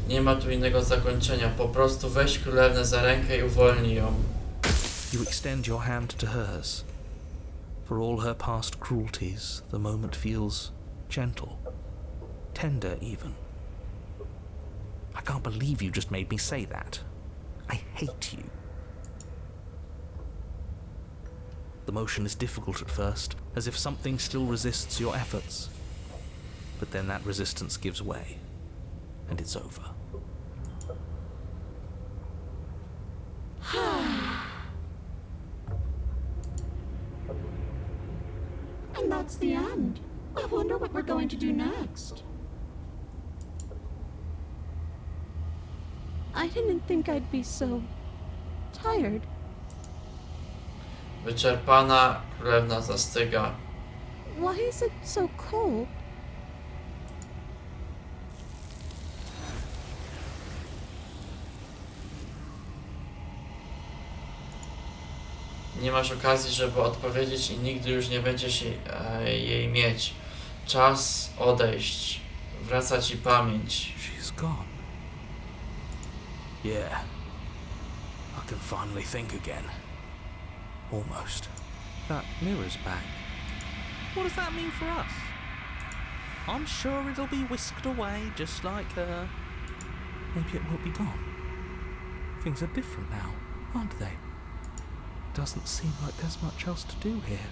Speaker 1: Nie ma tu innego zakończenia. Po prostu weź królewnę za rękę i uwolnij ją.
Speaker 2: You extend your hand to hers. For all her past cruelties, the moment feels gentle, tender even. I can't believe you just made me say that. I hate you. The motion is difficult at first, as if something still resists your efforts. But then that resistance gives way, and it's over.
Speaker 4: And that's the end. I wonder what we're going to do next.
Speaker 3: I didn't think I'd be so tired.
Speaker 1: Wyczerpana, królewna zastyga.
Speaker 3: Why is it so cold?
Speaker 1: Nie masz okazji, żeby odpowiedzieć i nigdy już nie będziesz jej mieć. Czas odejść. Wraca ci pamięć.
Speaker 2: She's gone. Yeah. I can finally think again. Almost. That mirror's back. What does that mean for us? I'm sure it'll be whisked away just like her. Maybe it won't be gone. Things are different now, aren't they? Doesn't seem like there's much else to do here.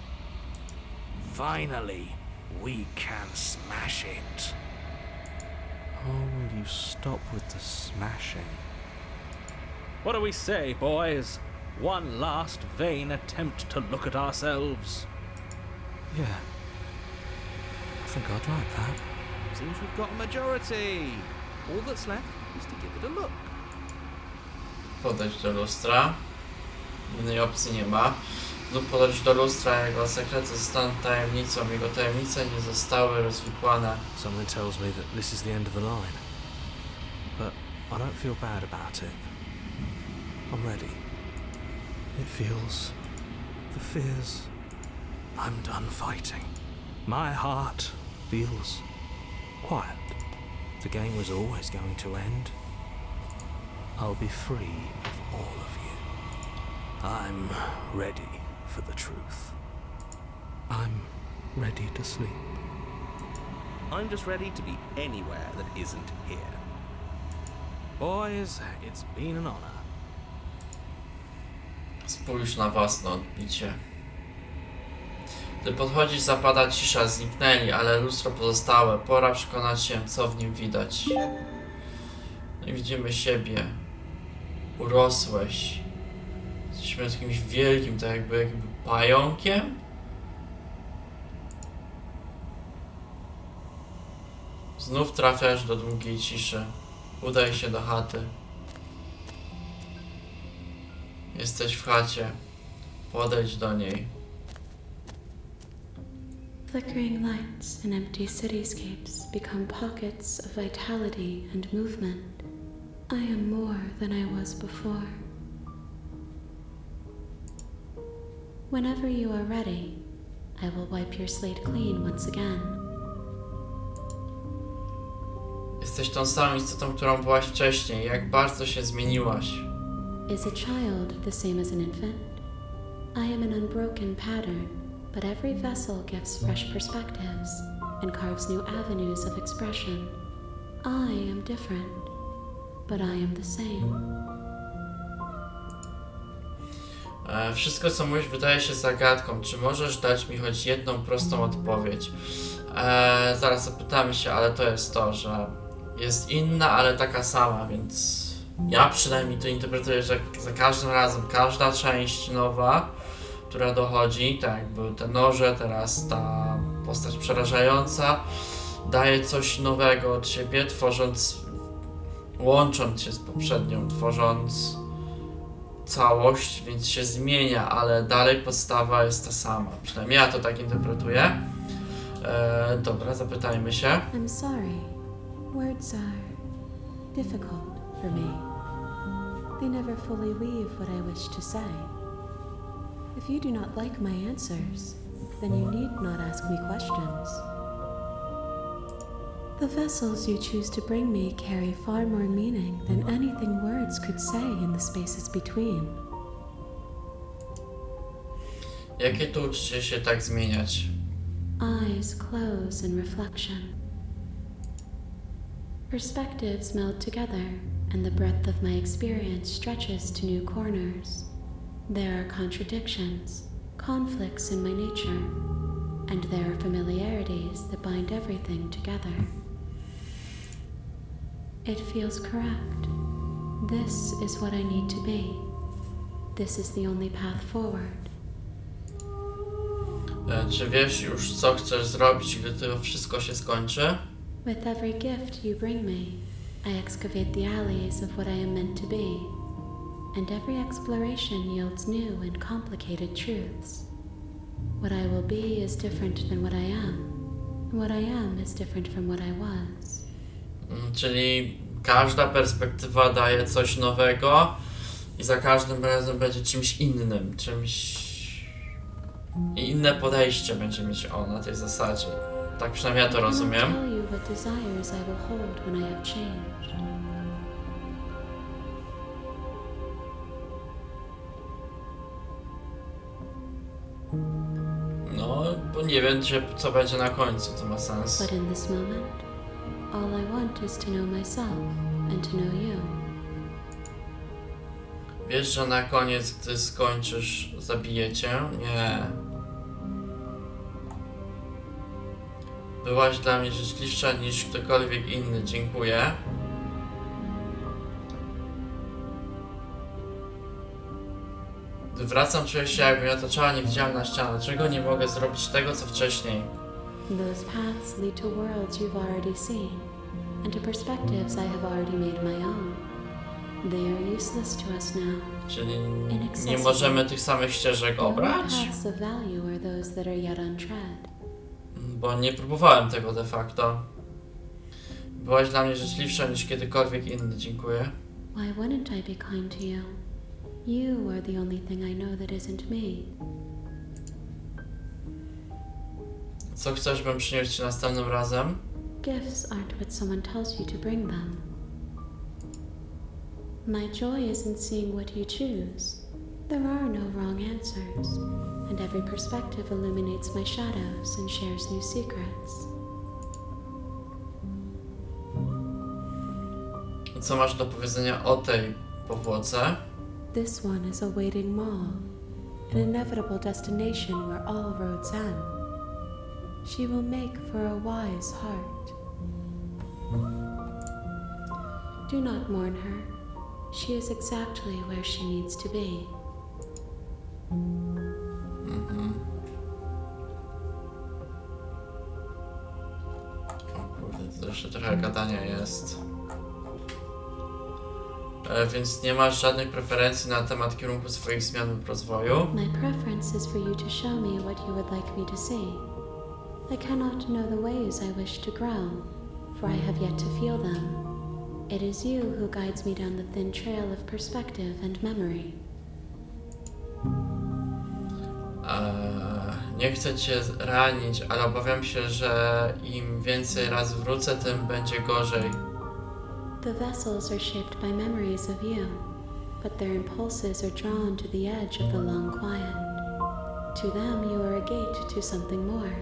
Speaker 5: Finally, we can smash it.
Speaker 2: Oh, will you stop with the smashing?
Speaker 6: What do we say, boys? One last vain attempt to look at ourselves.
Speaker 2: Yeah. I think I'd like that.
Speaker 7: Seems we've got a majority. All that's left is to give it a look.
Speaker 1: Podejść do lustra. Innej opcji nie ma. Znów podchodzi do lustra, jego sekrety zostaną tajemnicą, jego tajemnice nie zostały rozwikłane.
Speaker 2: Something tells me that this is the end of the line. But I don't feel bad about it. I'm ready. It feels... the fears... I'm done fighting. My heart feels quiet. The game was always going to end. I'll be free of all of you. I'm ready for the truth. I'm ready to sleep.
Speaker 5: I'm just ready to be anywhere that isn't here.
Speaker 2: Boys, it's been an honor.
Speaker 1: Spójrz na własne odbicie. Gdy podchodzisz, zapada cisza, zniknęli, ale lustro pozostałe. Pora przekonać się, co w nim widać. No i widzimy siebie. Urosłeś. Jesteśmy jakimś wielkim, tak jakby pająkiem? Znów trafiasz do długiej ciszy. Udaj się do chaty. Jesteś w chacie. Podejdź do niej.
Speaker 4: Flickering lights and empty cityscapes become pockets of vitality and movement. I am more than I was before. Whenever you are ready, I will wipe your slate clean once again.
Speaker 1: Jesteś tą samą istotą, którą byłaś wcześniej. Jak bardzo się zmieniłaś.
Speaker 4: Is a child the same as an infant? I am an unbroken pattern, but every vessel gives fresh perspectives and carves new avenues of expression. I am different, but I am the same.
Speaker 1: Wszystko, co mówisz, wydaje się zagadką. Czy możesz dać mi choć jedną prostą odpowiedź? Zaraz zapytamy się, ale to jest to, że jest inna, ale taka sama, więc ja przynajmniej to interpretuję, że za każdym razem, każda część nowa, która dochodzi, tak jak były te noże, teraz ta postać przerażająca, daje coś nowego od siebie, łącząc się z poprzednią, tworząc całość, więc się zmienia, ale dalej podstawa jest ta sama. Przynajmniej ja to tak interpretuję. Dobra, zapytajmy się.
Speaker 4: I'm sorry. Words are difficult for me. They never fully weave what I wish to say. If you do not like my answers, then you need not ask me questions. The vessels you choose to bring me carry far more meaning than anything words could say in the spaces between.
Speaker 1: Jakie tu uczycie się tak zmieniać?
Speaker 4: Eyes close in reflection. Perspectives meld together, and the breadth of my experience stretches to new corners. There are contradictions, conflicts in my nature, and there are familiarities that bind everything together. It feels correct. This is what I need to be. This is the only path forward.
Speaker 1: Czy wiesz już, co chcesz zrobić, gdy to wszystko się skończy?
Speaker 4: With every gift you bring me, I excavate the alleys of what I am meant to be, and every exploration yields new and complicated truths. What I will be is different than what I am, and what I am is different from what I was.
Speaker 1: Czyli każda perspektywa daje coś nowego i za każdym razem będzie czymś innym, i inne podejście będzie mieć na tej zasadzie. Tak przynajmniej ja to rozumiem. No, bo nie wiem, co będzie na końcu, to ma sens.
Speaker 4: But in this moment, all I want is to know myself and to know you.
Speaker 1: Wiesz, że na koniec, gdy skończysz, zabiję cię? Nie. Byłaś dla mnie życzliwsza niż ktokolwiek inny. Dziękuję. Gdy wracam, czuję się, jakbym ja otaczała niewidzialna ściana. Dlaczego nie mogę zrobić tego, co wcześniej?
Speaker 4: Those paths lead to worlds you've already seen, and to perspectives I have already made my own. They are useless to us now.
Speaker 1: Czyli nie możemy tych samych ścieżek
Speaker 4: The only
Speaker 1: obrać?
Speaker 4: paths of value are those that are yet untread.
Speaker 1: Bo nie próbowałem tego de facto. Byłaś dla mnie życzliwsza niż kiedykolwiek inny, dziękuję.
Speaker 4: Why wouldn't I be kind to you? You are the only thing I know that isn't me.
Speaker 1: Co chcesz, bym przyniósł ci następnym razem?
Speaker 4: Gifts aren't what someone tells you to bring them. My joy isn't seeing what you choose. There are no wrong answers, and every perspective illuminates my shadows and shares new secrets.
Speaker 1: Co masz do powiedzenia o tej powłoce?
Speaker 4: This one is a waiting mall, an inevitable destination where all roads end. She will make for a wise heart. Do not mourn her. She is exactly where she needs to be.
Speaker 1: O kurde, to jeszcze trochę gadania jest. Więc nie masz żadnych preferencji na temat kierunku swoich zmian w rozwoju?
Speaker 4: My preference is for you to show me what you would like me to see. I cannot know the ways I wish to grow, for I have yet to feel them. It is you who guides me down the thin trail of perspective and memory.
Speaker 1: Nie chcę cię ranić, ale obawiam się, że im więcej razy wrócę, tym będzie gorzej.
Speaker 4: The vessels are shaped by memories of you, but their impulses are drawn to the edge of the long quiet. To them you are a gate to something more,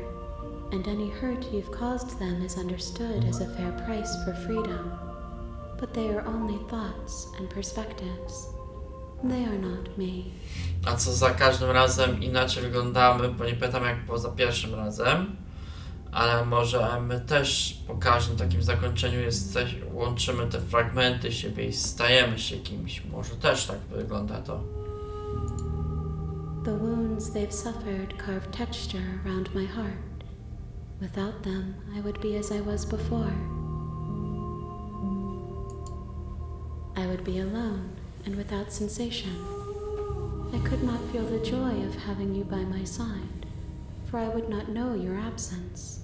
Speaker 4: and any hurt you've caused them is understood as a fair price for freedom. But they are only thoughts and perspectives. They are not me.
Speaker 1: A co za każdym razem inaczej wyglądamy, bo nie pamiętam jak było za pierwszym razem, ale może my też po każdym takim zakończeniu łączymy te fragmenty siebie i stajemy się kimś. Może też tak wygląda to.
Speaker 4: The wounds they've suffered carve texture around my heart. Without them, I would be as I was before. I would be alone and without sensation. I could not feel the joy of having you by my side, for I would not know your absence.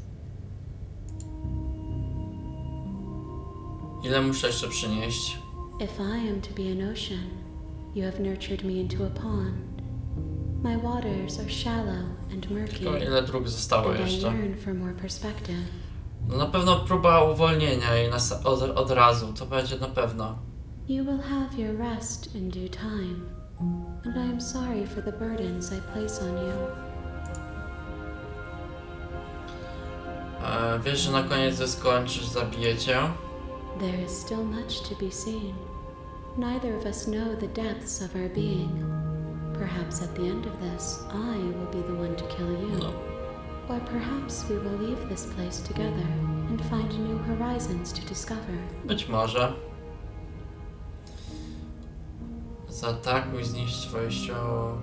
Speaker 1: Ile muszę jeszcze przynieść?
Speaker 4: If I am to be an ocean, you have nurtured me into a pond. My waters are shallow and murky,
Speaker 1: Tylko ile dróg zostało
Speaker 4: and I
Speaker 1: jeszcze?
Speaker 4: yearn for more perspective.
Speaker 1: No na pewno próba uwolnienia jej od razu, to będzie na pewno.
Speaker 4: You will have your rest in due time, and I am sorry for the burdens I place on you.
Speaker 1: Wiesz, że na koniec skończysz, zabiję cię?
Speaker 4: There is still much to be seen. Neither of us know the depths of our being. Perhaps at the end of this, I will be the one to kill you.
Speaker 1: No.
Speaker 4: Or perhaps we will leave this place together and find new horizons to discover.
Speaker 1: Być może. Zaatakuj, zniszcz swoje ciało.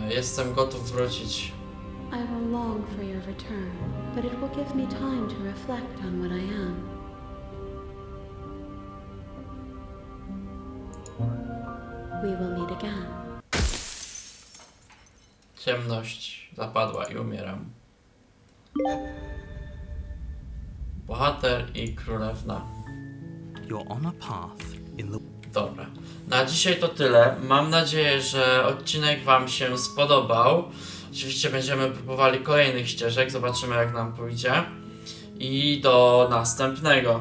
Speaker 1: Jestem gotów wrócić.
Speaker 4: I will long for your return, but it will give me time to reflect on what I am. We will meet again.
Speaker 1: Ciemność zapadła i umieram. Bohater i królewna.
Speaker 2: You're on a path in the...
Speaker 1: Dobra. Na dzisiaj to tyle. Mam nadzieję, że odcinek wam się spodobał. Oczywiście będziemy próbowali kolejnych ścieżek. Zobaczymy jak nam pójdzie. I do następnego.